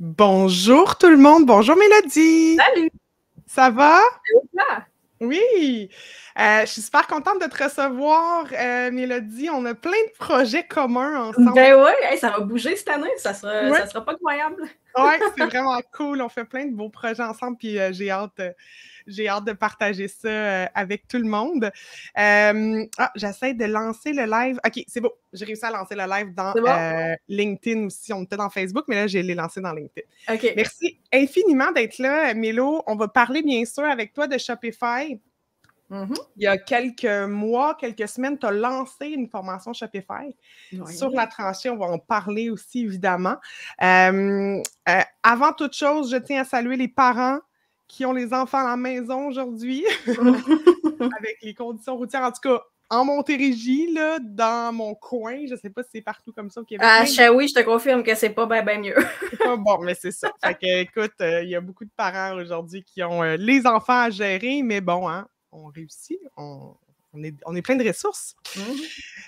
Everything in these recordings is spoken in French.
Bonjour tout le monde, bonjour Mélodie. Salut! Ça va? Ah, Oui. Je suis super contente de te recevoir, Mélodie. On a plein de projets communs ensemble. ben ouais, hey, ça va bouger cette année, ça Ouais. sera pas incroyable. Ouais, c'est vraiment cool. On fait plein de beaux projets ensemble, puis j'ai hâte de partager ça avec tout le monde. J'essaie de lancer le live. OK, c'est beau. J'ai réussi à lancer le live dans C'est bon? LinkedIn aussi. On était dans Facebook, mais là, je l'ai lancé dans LinkedIn. OK. Merci infiniment d'être là, Mélo. On va parler, bien sûr, avec toi de Shopify. Mhm. Il y a quelques mois, quelques semaines, tu as lancé une formation Shopify. Ouais. Sur la tranchée, on va en parler aussi, évidemment. Avant toute chose, je tiens à saluer les parents qui ont les enfants à la maison aujourd'hui, avec les conditions routières. En tout cas, en Montérégie, là, dans mon coin, je ne sais pas si c'est partout comme ça au Québec. À Shawi, je te confirme que c'est pas bien mieux. C'est pas bon, mais c'est ça. Fait que, écoute, il y a beaucoup de parents aujourd'hui qui ont les enfants à gérer, mais bon, hein, on réussit, on est plein de ressources.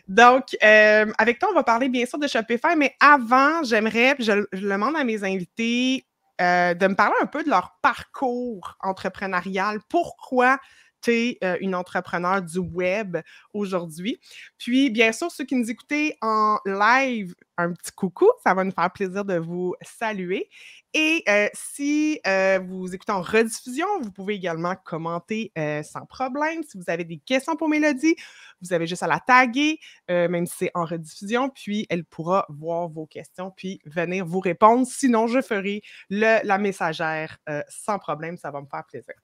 Donc, avec toi, on va parler bien sûr de Shopify, mais avant, j'aimerais, je demande à mes invités de me parler un peu de leur parcours entrepreneurial. Pourquoi tu es une entrepreneure du web aujourd'hui? Puis, bien sûr, ceux qui nous écoutez en live, un petit coucou, ça va nous faire plaisir de vous saluer. Et si vous écoutez en rediffusion, vous pouvez également commenter sans problème. Si vous avez des questions pour Mélodie, vous avez juste à la taguer, même si c'est en rediffusion, puis elle pourra voir vos questions, puis venir vous répondre. Sinon, je ferai la messagère sans problème, ça va me faire plaisir.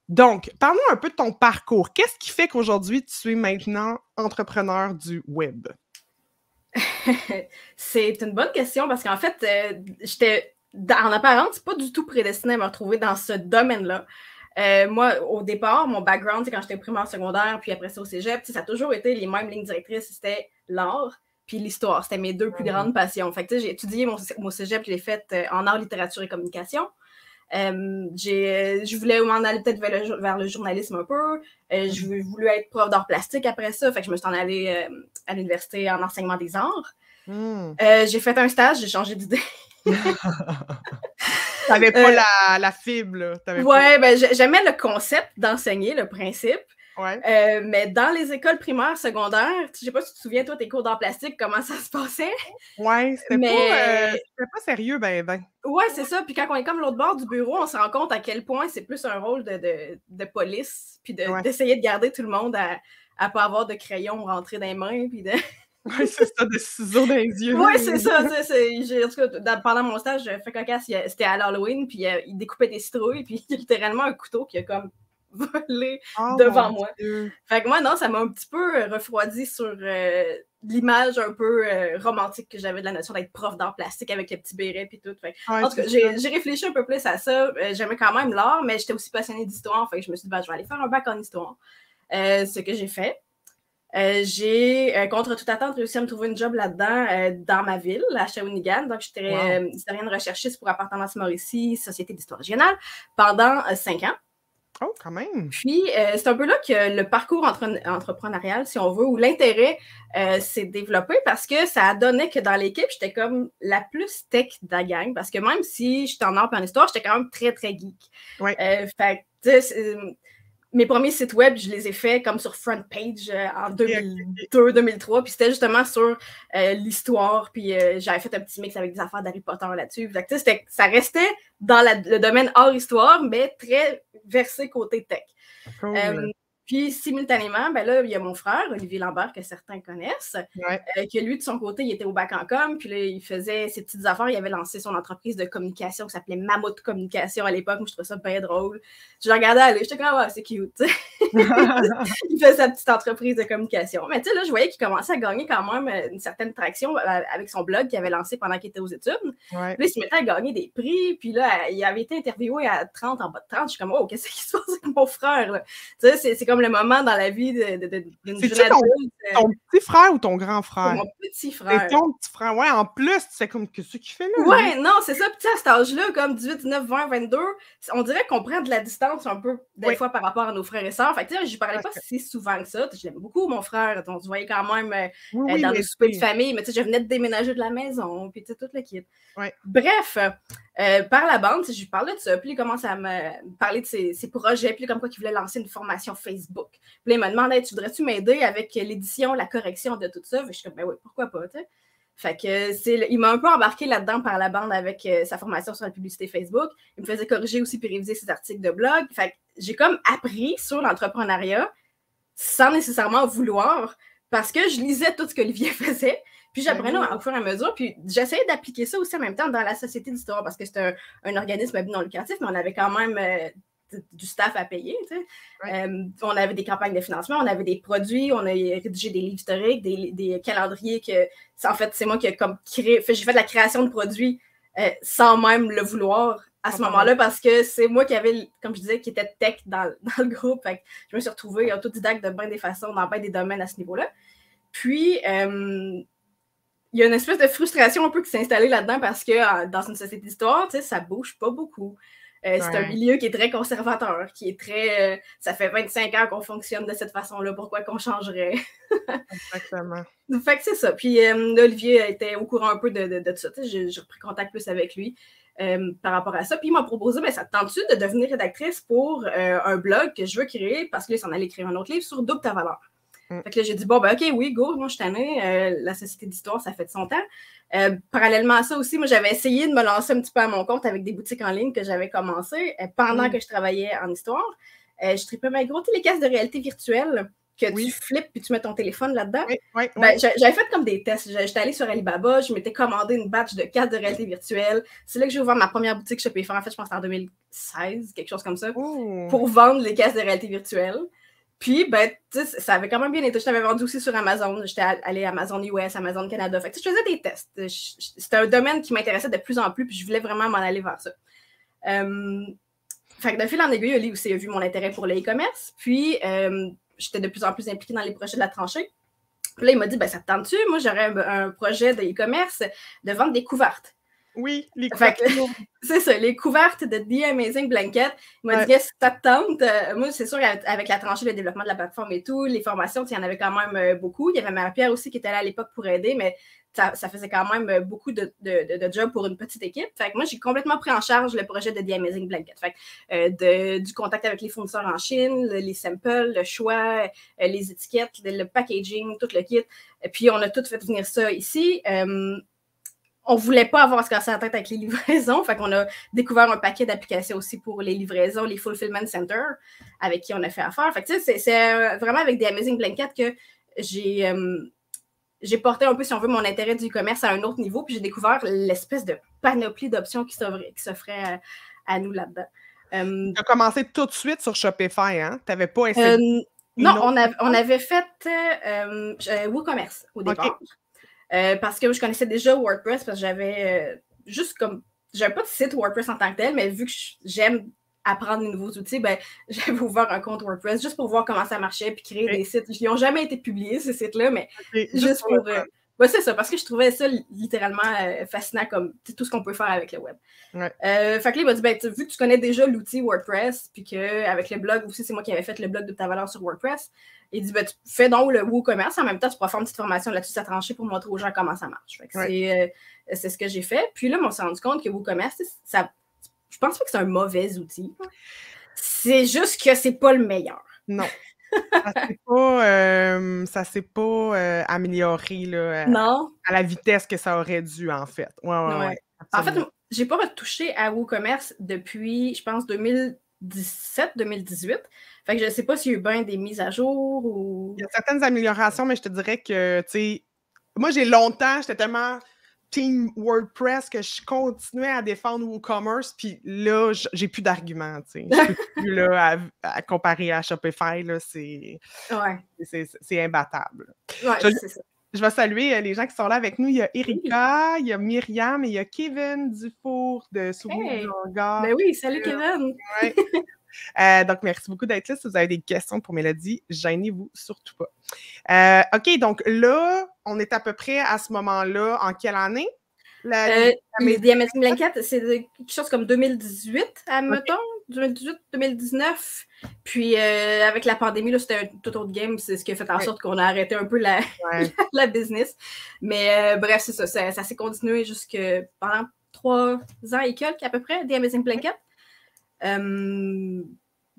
Donc, parle-nous un peu de ton parcours. Qu'est-ce qui fait qu'aujourd'hui, tu es maintenant entrepreneur du web? C'est une bonne question parce qu'en fait, j'étais, en apparence, pas du tout prédestinée à me retrouver dans ce domaine-là. Moi, au départ, mon background, c'est quand j'étais primaire, secondaire, puis après ça au cégep, ça a toujours été les mêmes lignes directrices. C'était l'art puis l'histoire. C'était mes deux plus grandes passions. Fait que j'ai étudié mon cégep, je l'ai fait en art, littérature et communication. Je voulais m'en aller peut-être vers le journalisme un peu. Je voulais être prof d'art plastique après ça. Fait que je me suis en allée à l'université en enseignement des arts. J'ai fait un stage, j'ai changé d'idée. T'avais pas la fibre, là. Ouais, ben j'aimais le concept d'enseigner, le principe. Ouais. Mais dans les écoles primaires, secondaires, je sais pas si tu te souviens, toi, tes cours d'art plastique, comment ça se passait? Ouais, c'était pas sérieux, ben. Ouais, c'est ça. Puis quand on est comme l'autre bord du bureau, on se rend compte à quel point c'est plus un rôle de police, puis d'essayer de garder tout le monde à pas avoir de crayon rentré dans les mains, puis de... Oui, c'est ça, des ciseaux dans les yeux. Oui, c'est ça. En tout cas, pendant mon stage, fait cocasse, c'était à l'Halloween, puis il découpait des citrouilles, puis il y a littéralement un couteau qui a comme volé devant moi. Dieu. Fait que moi, non, ça m'a un petit peu refroidi sur l'image un peu romantique que j'avais de la notion d'être prof d'art plastique avec le petit béret puis tout. Fait que, en tout cas, j'ai réfléchi un peu plus à ça. J'aimais quand même l'art, mais j'étais aussi passionnée d'histoire. Fait que je me suis dit, je vais aller faire un bac en histoire. Ce que j'ai fait. J'ai, contre toute attente, réussi à me trouver une job là-dedans dans ma ville, à Shawinigan. Donc, j'étais historienne recherchiste pour Appartenance Mauricie, Société d'histoire régionale, pendant 5 ans. Oh, quand même! Puis, c'est un peu là que le parcours entrepreneurial, si on veut, ou l'intérêt s'est développé parce que ça a donné que dans l'équipe, j'étais comme la plus tech de la gang. Parce que même si j'étais en art et en histoire, j'étais quand même très, très geek. Ouais. Fait que, mes premiers sites web, je les ai faits comme sur Front Page en 2002-2003. Puis c'était justement sur l'histoire. Puis j'avais fait un petit mix avec des affaires d'Harry Potter là-dessus. Fait que, ça restait dans le domaine art-histoire, mais très versé côté tech. Cool. Puis, simultanément, ben là, il y a mon frère, Olivier Lambert, que certains connaissent, que lui, de son côté, il était au bac en com, puis là, il faisait ses petites affaires. Il avait lancé son entreprise de communication qui s'appelait Mammouth Communication à l'époque. Moi, je trouvais ça bien drôle. Je le regardais aller, j'étais comme, c'est cute. Il fait sa petite entreprise de communication. Mais tu sais, là, je voyais qu'il commençait à gagner quand même une certaine traction avec son blog qu'il avait lancé pendant qu'il était aux études. Là, il se mettait à gagner des prix, puis là, il avait été interviewé à 30, en bas de 30. Je suis comme, qu'est-ce qui se passe avec mon frère, là? Tu sais, c'est comme le moment dans la vie d'une jeune adulte. Ton petit frère ou ton grand frère? Mon petit frère. Et ton petit frère, en plus, tu fais comme, qu'est-ce qu'il fait là? Ouais, non, c'est ça. Puis à cet âge-là, comme 18, 19, 20, 22, on dirait qu'on prend de la distance un peu, des fois, par rapport à nos frères et sœurs. Fait que, je ne parlais pas si souvent que ça. Je l'aime beaucoup, mon frère. On se voyait quand même dans les nos soupers de famille, mais je venais de déménager de la maison, puis tout le kit. Ouais. Bref, par la bande, je lui parlais de ça, puis il commence à me parler de ses projets, puis comme quoi il voulait lancer une formation Facebook. Puis là, il m'a demandé, tu voudrais-tu m'aider avec l'édition, la correction de tout ça? Je suis comme, ben oui, pourquoi pas, tu sais. Fait que il m'a un peu embarqué là-dedans par la bande avec sa formation sur la publicité Facebook. Il me faisait corriger aussi puis réviser ses articles de blog. Fait que j'ai comme appris sur l'entrepreneuriat sans nécessairement vouloir parce que je lisais tout ce qu'Olivier faisait. Puis j'apprenais au fur et à mesure. Puis j'essayais d'appliquer ça aussi en même temps dans la Société d'histoire parce que c'était un organisme non lucratif, mais on avait quand même du staff à payer. On avait des campagnes de financement, on avait des produits, on a rédigé des livres historiques, des calendriers que, en fait, c'est moi qui ai comme créé. J'ai fait de la création de produits sans même le vouloir à ce moment-là parce que c'est moi qui avait, comme je disais, qui était tech dans le groupe. Fait que je me suis retrouvée autodidacte de bien des façons dans bien des domaines à ce niveau-là. Puis, il y a une espèce de frustration un peu qui s'est installée là-dedans parce que dans une société d'histoire, ça bouge pas beaucoup. C'est un milieu qui est très conservateur, qui est très... ça fait 25 ans qu'on fonctionne de cette façon-là, pourquoi qu'on changerait? Exactement. Fait que c'est ça. Puis Olivier était au courant un peu de tout ça. J'ai repris contact plus avec lui par rapport à ça. Puis il m'a proposé, ça te tente-tu de devenir rédactrice pour un blog que je veux créer, parce que là, il s'en allait écrire un autre livre sur Double ta valeur. Fait que là, j'ai dit, bon, OK, oui, go, moi, je suis tannée. La Société d'histoire, ça fait de son temps. Parallèlement à ça aussi, moi, j'avais essayé de me lancer un petit peu à mon compte avec des boutiques en ligne que j'avais commencé pendant que je travaillais en histoire. Je tripais bien gros, les caisses de réalité virtuelle que tu flippes puis tu mets ton téléphone là-dedans. J'avais fait comme des tests. J'étais allée sur Alibaba, je m'étais commandé une batch de caisses de réalité virtuelle. C'est là que j'ai ouvert ma première boutique Shopify. En fait, je pense que c'était en 2016, quelque chose comme ça, pour vendre les caisses de réalité virtuelle. Puis, ça avait quand même bien été. Je t'avais vendu aussi sur Amazon. J'étais allée à Amazon US, Amazon Canada. Fait que je faisais des tests. C'était un domaine qui m'intéressait de plus en plus, puis je voulais vraiment m'en aller vers ça. Fait que de fil en aiguille, Oli aussi a vu mon intérêt pour le e-commerce. Puis, j'étais de plus en plus impliquée dans les projets de la tranchée. Puis là, il m'a dit, ça te tente-tu? Moi, j'aurais un projet de e-commerce de vendre des couvertes. Oui, les couvertes. C'est ça, les couvertes de The Amazing Blanket. Il m'a dit, si ça te tente, moi, c'est sûr, avec la tranchée, le développement de la plateforme et tout, les formations, il y en avait quand même beaucoup. Il y avait Marie-Pierre aussi qui était là à l'époque pour aider, mais ça faisait quand même beaucoup de jobs pour une petite équipe. Fait que moi, j'ai complètement pris en charge le projet de The Amazing Blanket. Fait que, du contact avec les fournisseurs en Chine, les samples, le choix, les étiquettes, le packaging, tout le kit. Et puis, on a tout fait venir ça ici. On ne voulait pas avoir à se casser la tête avec les livraisons. Fait qu'on a découvert un paquet d'applications aussi pour les livraisons, les Fulfillment Center, avec qui on a fait affaire. Fait que c'est vraiment avec des Amazing Blankets que j'ai porté un peu, si on veut, mon intérêt du e-commerce à un autre niveau. Puis j'ai découvert l'espèce de panoplie d'options qui s'offraient à nous là-dedans. Tu as commencé tout de suite sur Shopify, hein? Tu n'avais pas essayé? Non, on avait fait WooCommerce au départ. Okay. Parce que je connaissais déjà WordPress, parce que j'avais j'avais pas de site WordPress en tant que tel, mais vu que j'aime apprendre de nouveaux outils, j'avais ouvert un compte WordPress juste pour voir comment ça marchait, puis créer des sites. Ils n'ont jamais été publiés, ces sites-là, mais juste pour... c'est ça, parce que je trouvais ça littéralement fascinant, comme tout ce qu'on peut faire avec le web. Fait que là, il m'a dit, vu que tu connais déjà l'outil WordPress, puis qu'avec le blog aussi, c'est moi qui avais fait le blog de ta valeur sur WordPress, il dit, tu fais donc le WooCommerce, en même temps, tu pourras faire une petite formation là-dessus à trancher pour montrer aux gens comment ça marche. Fait que c'est ce que j'ai fait. Puis là, on s'est rendu compte que WooCommerce, je pense pas que c'est un mauvais outil. C'est juste que c'est pas le meilleur. Non. Ça s'est pas amélioré là, à la vitesse que ça aurait dû, en fait. Ouais. En fait, j'ai pas retouché à WooCommerce depuis, je pense, 2017-2018. Fait que je sais pas s'il y a eu bien des mises à jour ou... Il y a certaines améliorations, mais je te dirais que, moi, j'étais tellement team WordPress que je continuais à défendre WooCommerce, puis là, j'ai plus d'arguments, Je peux plus, là, à comparer à Shopify, là, c'est imbattable. C'est ça. Je vais saluer les gens qui sont là avec nous. Il y a Erika, il y a Myriam et il y a Kevin Dufour de Souvenirs-Langard. Ben oui, salut Kevin! Donc, merci beaucoup d'être là. Si vous avez des questions pour Mélodie, gênez-vous surtout pas. OK, donc là, on est à peu près à ce moment-là. En quelle année? The Amazing Blanket, c'est quelque chose comme 2018, admettons. 2018-2019. Puis avec la pandémie, là, c'était un tout autre game. C'est ce qui a fait en sorte qu'on a arrêté un peu la business. Mais bref, c'est ça. Ça s'est continué jusque pendant 3 ans et quelques à peu près, The Amazing Blanket.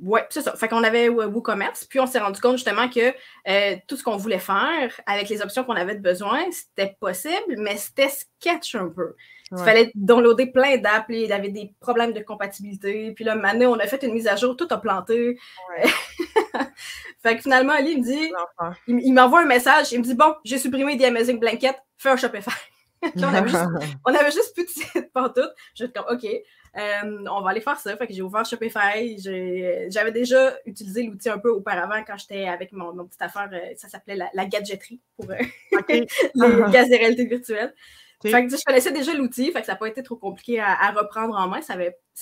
Ouais, c'est ça. Fait qu'on avait WooCommerce, puis on s'est rendu compte justement que tout ce qu'on voulait faire avec les options qu'on avait besoin, c'était possible, mais c'était sketch un peu. Il fallait downloader plein d'apps, il y avait des problèmes de compatibilité, puis là, maintenant, on a fait une mise à jour, tout a planté. Fait que finalement, Ali, il me dit, il m'envoie un message, il me dit, bon, j'ai supprimé The Amazing Blanket, fais un Shopify. Là, on avait juste plus de site pantoute. J'étais comme, OK, on va aller faire ça. Fait que j'ai ouvert Shopify. J'avais déjà utilisé l'outil un peu auparavant quand j'étais avec mon petite affaire. Ça s'appelait la gadgeterie pour les gaz de réalité virtuelle. Fait que je connaissais déjà l'outil. Fait que ça n'a pas été trop compliqué à reprendre en main. Ça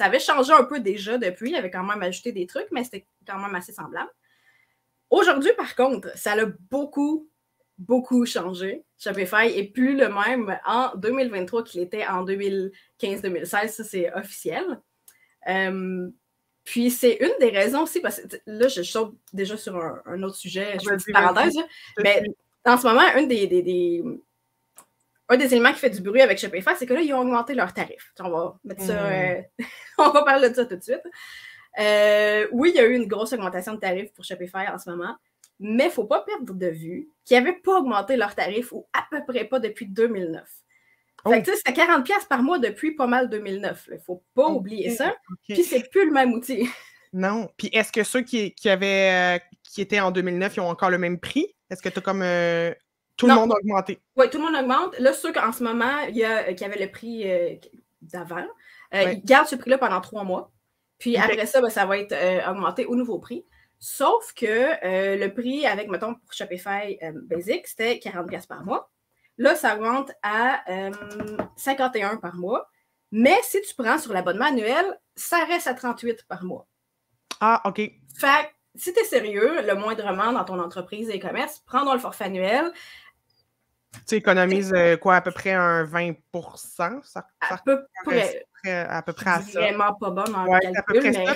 avait changé un peu déjà depuis. Il avait quand même ajouté des trucs, mais c'était quand même assez semblable. Aujourd'hui, par contre, ça a beaucoup changé. Shopify est plus le même en 2023 qu'il était en 2015-2016. Ça, c'est officiel. Puis, c'est une des raisons aussi, parce que là, je saute déjà sur un autre sujet, je fais une petite parenthèse. Mais en ce moment, un des éléments qui fait du bruit avec Shopify, c'est que là, ils ont augmenté leurs tarifs. On va mettre ça... on va parler de ça tout de suite. Oui, il y a eu une grosse augmentation de tarifs pour Shopify en ce moment. Mais il ne faut pas perdre de vue qu'ils n'avaient pas augmenté leurs tarifs ou à peu près pas depuis 2009. Fait que c'était 40$ par mois depuis pas mal 2009. Il ne faut pas oublier ça. Puis c'est plus le même outil. Non. Puis est-ce que ceux qui étaient en 2009, ils ont encore le même prix? Est-ce que tu as comme... tout le monde a augmenté? Oui, tout le monde augmente. Là, ceux qu'en ce moment, qui avaient le prix d'avant, ils gardent ce prix-là pendant 3 mois. Puis après ça, ça va être augmenté au nouveau prix. Sauf que le prix avec, mettons, pour Shopify Basic, c'était 40$ par mois. Là, ça augmente à 51$ par mois. Mais si tu prends sur l'abonnement annuel, ça reste à 38$ par mois. Ah, OK. Fait que si tu es sérieux, le moindrement dans ton entreprise et commerce, prends donc le forfait annuel. Tu économises quoi, à peu près un 20%? À peu près à ça. Vraiment pas bonne en calcul. À peu près ça,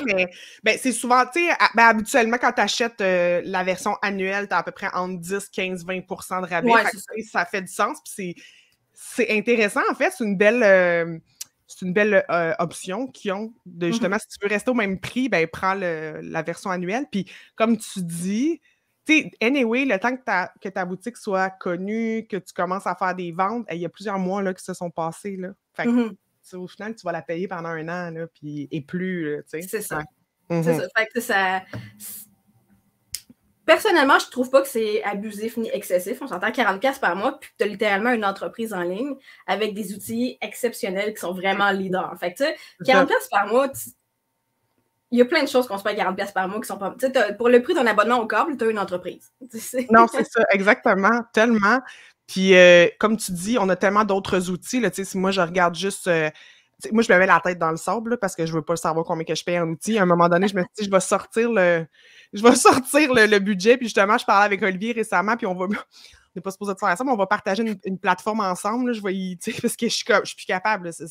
mais c'est souvent, tu sais, habituellement, quand tu achètes la version annuelle, tu as à peu près entre 10, 15, 20% de rabais. Ça fait du sens, puis c'est intéressant, en fait. C'est une belle option qu'ils ont. Justement, si tu veux rester au même prix, ben prends la version annuelle. Puis, comme tu dis, tu sais, anyway, le temps que ta boutique soit connue, que tu commences à faire des ventes, il y a plusieurs mois là, qui se sont passés. Là. Fait que, au final, tu vas la payer pendant 1 an, là, puis, et plus. Là, c'est ça. C'est ça. Fait que ça... Personnellement, je trouve pas que c'est abusif ni excessif. On s'entend 40$ par mois, puis tu as littéralement une entreprise en ligne avec des outils exceptionnels qui sont vraiment leaders. Fait que, tu sais, 40$ par mois, il y a plein de choses qu'on se paye 40$ par mois qui sont pas... Tu sais, pour le prix d'un abonnement au câble, tu as une entreprise. Non, c'est ça, exactement, tellement. Puis, comme tu dis, on a tellement d'autres outils. Là, si moi, je regarde juste... moi, je me mets la tête dans le sable là, parce que je veux pas savoir combien que je paye en outil. À un moment donné, je me suis dit, je vais sortir le budget. Puis justement, je parlais avec Olivier récemment, puis on n'est pas supposé de faire ça, mais on va partager une plateforme ensemble. Là, je vais parce que je suis plus capable. Là,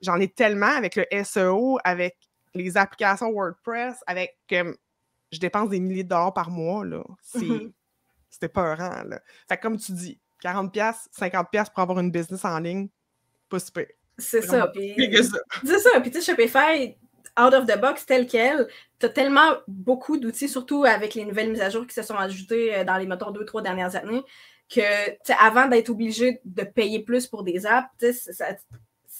j'en ai tellement avec le SEO, avec les applications WordPress, avec je dépense des milliers de dollars par mois. Là. C'était peurant. Là. Fait que comme tu dis, 40$, 50$ pour avoir une business en ligne, pas super. C'est ça. C'est ça. Puis tu sais, Shopify, out of the box, tel quel, tu as tellement beaucoup d'outils, surtout avec les nouvelles mises à jour qui se sont ajoutées dans les, mettons, 2-3 dernières années, que avant d'être obligé de payer plus pour des apps,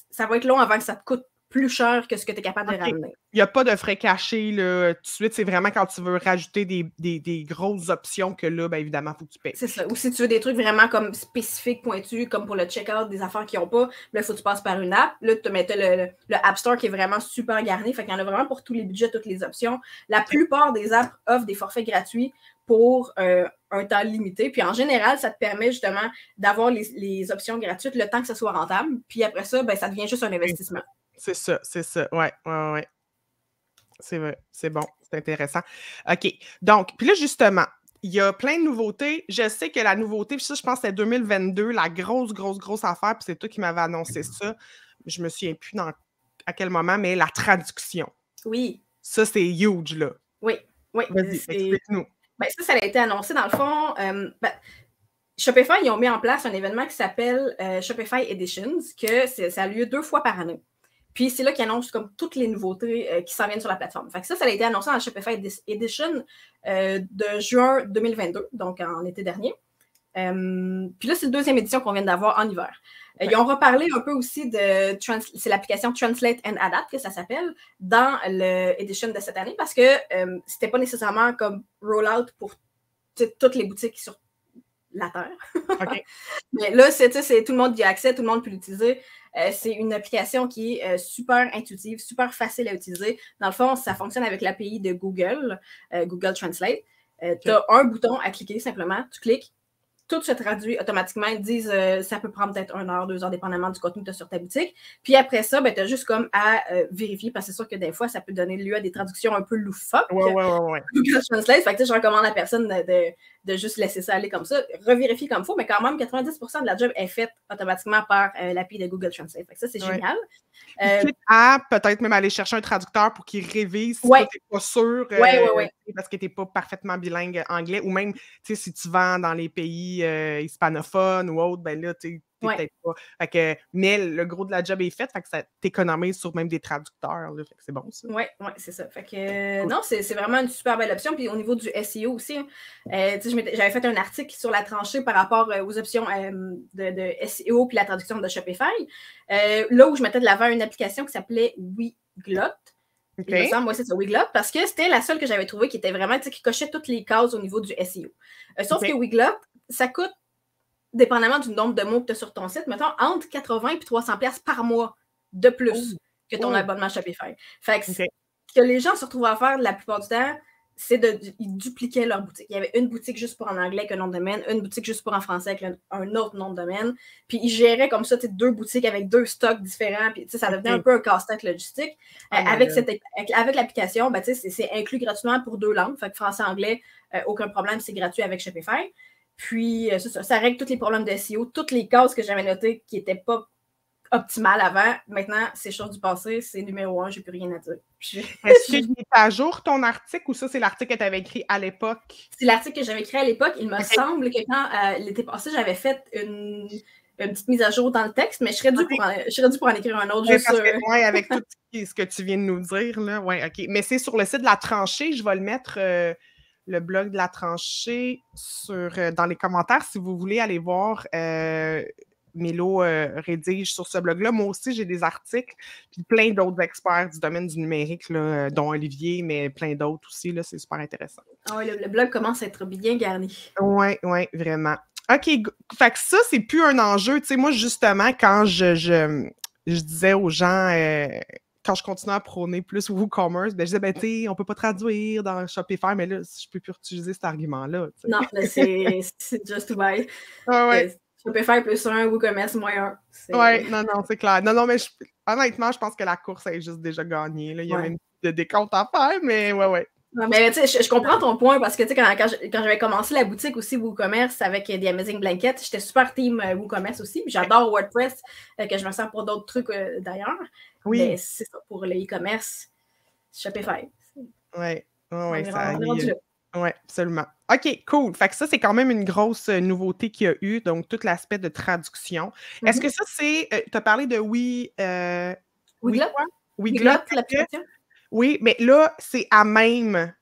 ça va être long avant que ça te coûte plus cher que ce que tu es capable de ramener. Il n'y a pas de frais cachés là, tout de suite. C'est vraiment quand tu veux rajouter des grosses options que là, bien évidemment, il faut que tu payes. C'est ça. Ou si tu veux des trucs vraiment comme spécifiques, pointus, comme pour le checkout, des affaires qu'ils n'ont pas, là, il faut que tu passes par une app. Là, tu mets le App Store qui est vraiment super garni. Fait qu'il y en a vraiment pour tous les budgets, toutes les options. La plupart des apps offrent des forfaits gratuits pour un temps limité. Puis en général, ça te permet justement d'avoir les options gratuites le temps que ça soit rentable. Puis après ça, ben, ça devient juste un investissement. C'est ça. Ouais. C'est vrai, c'est bon, c'est intéressant. OK, donc, puis là, justement, il y a plein de nouveautés. Je sais que la nouveauté, puis ça, je pense que c'était 2022, la grosse affaire, puis c'est toi qui m'avais annoncé ça. Je me souviens plus à quel moment, mais la traduction. Oui. Ça, c'est huge, là. Oui. Vas-y, explique-nous. Ben, ça a été annoncé dans le fond. Shopify, ils ont mis en place un événement qui s'appelle Shopify Editions, que ça a lieu 2 fois par année. Puis c'est là qu'ils annoncent comme toutes les nouveautés qui s'en viennent sur la plateforme. Fait que ça a été annoncé dans Shopify Edition de juin 2022, donc en été dernier. Puis là, c'est la 2e édition qu'on vient d'avoir en hiver. Ils ont reparlé un peu aussi c'est l'application Translate and Adapt, que ça s'appelle, dans l'edition de cette année, parce que c'était pas nécessairement comme rollout pour toutes les boutiques sur la Terre. Okay. Mais là, c'est tout le monde y a accès, tout le monde peut l'utiliser. C'est une application qui est super intuitive, super facile à utiliser. Dans le fond, ça fonctionne avec l'API de Google, Google Translate. Tu as un bouton à cliquer simplement, tu cliques, tout se traduit automatiquement. Ils disent ça peut prendre peut-être 1 heure, 2 heures, dépendamment du contenu que tu as sur ta boutique. Puis après ça, ben, tu as juste comme à vérifier, parce que c'est sûr que des fois, ça peut donner lieu à des traductions un peu loufoques. Ouais. Google Translate, fait que je recommande à la personne de juste laisser ça aller comme ça, revérifier comme il faut, mais quand même, 90% de la job est faite automatiquement par l'API de Google Translate. Fait que ça, c'est génial. À peut-être même aller chercher un traducteur pour qu'il révise si tu n'es pas sûr, parce que tu n'es pas parfaitement bilingue anglais, ou même si tu vends dans les pays hispanophones ou autres, ben là, tu peut-être pas. Fait que, mais le gros de la job est fait, fait que ça t'économise sur même des traducteurs. Là, fait que c'est bon, ça. Oui, c'est ça. Fait que non, c'est vraiment une super belle option. Puis au niveau du SEO aussi, j'avais fait un article sur la tranchée par rapport aux options de SEO puis la traduction de Shopify. Là où je mettais de l'avant une application qui s'appelait Weglot. Il me semble, moi, c'est ça, Weglot, parce que c'était la seule que j'avais trouvée qui était vraiment, qui cochait toutes les cases au niveau du SEO. Sauf que Weglot, ça coûte, dépendamment du nombre de mots que tu as sur ton site, mettons, entre 80 et 300$ par mois de plus que ton abonnement Shopify. Fait que ce que les gens se retrouvent à faire la plupart du temps, c'est ils dupliquaient leur boutique. Il y avait une boutique juste pour en anglais avec un nom de domaine, une boutique juste pour en français avec un autre nom de domaine. Puis ils géraient comme ça 2 boutiques avec 2 stocks différents. Puis ça devenait un peu un casse-tête logistique. Avec l'application, ben, c'est inclus gratuitement pour 2 langues. Fait que français-anglais, aucun problème, c'est gratuit avec Shopify. Puis ça règle tous les problèmes de SEO, toutes les cases que j'avais notées qui n'étaient pas optimales avant. Maintenant, c'est chose du passé, c'est numéro 1, j'ai plus rien à dire. Est-ce qu'il est à jour ton article ou ça, c'est l'article que tu avais écrit à l'époque? C'est l'article que j'avais écrit à l'époque. Il me semble que quand l'été passé, j'avais fait une petite mise à jour dans le texte, mais je serais dû pour en écrire un autre. Avec tout ce que tu viens de nous dire, là. Ouais, OK. Mais c'est sur le site de La Tranchée. Je vais le mettre, le blog de La Tranchée, dans les commentaires, si vous voulez aller voir. Mélo rédige sur ce blog-là. Moi aussi, j'ai des articles, puis plein d'autres experts du domaine du numérique, là, dont Olivier, mais plein d'autres aussi. Là, c'est super intéressant. Ah oui, le blog commence à être bien garni. Oui, vraiment. OK, fait que ça, c'est plus un enjeu. Tu sais, moi, justement, quand je disais aux gens, quand je continuais à prôner plus WooCommerce, ben, je disais, tu sais, on peut pas traduire dans Shopify, mais là, je peux plus utiliser cet argument-là. T'sais. Non, c'est just to buy. Ouais. Shopify plus 1, WooCommerce moins 1. Oui, non, c'est clair. Non, mais honnêtement, je pense que la course est juste déjà gagnée. Là. Il y a même des décomptes à faire, mais ouais. Non, mais tu sais, je comprends ton point parce que tu sais, quand j'avais commencé la boutique aussi WooCommerce avec The Amazing Blanket, j'étais super team WooCommerce aussi. J'adore WordPress, que je me sers pour d'autres trucs d'ailleurs. Oui. Mais c'est ça, pour le e-commerce, Shopify. Oui, ça oui, absolument. OK, cool. Fait que ça, c'est quand même une grosse nouveauté qu'il y a eu, donc tout l'aspect de traduction. Est-ce que ça, c'est... tu as parlé de Weglot, l'application? Oui, mais là, c'est à même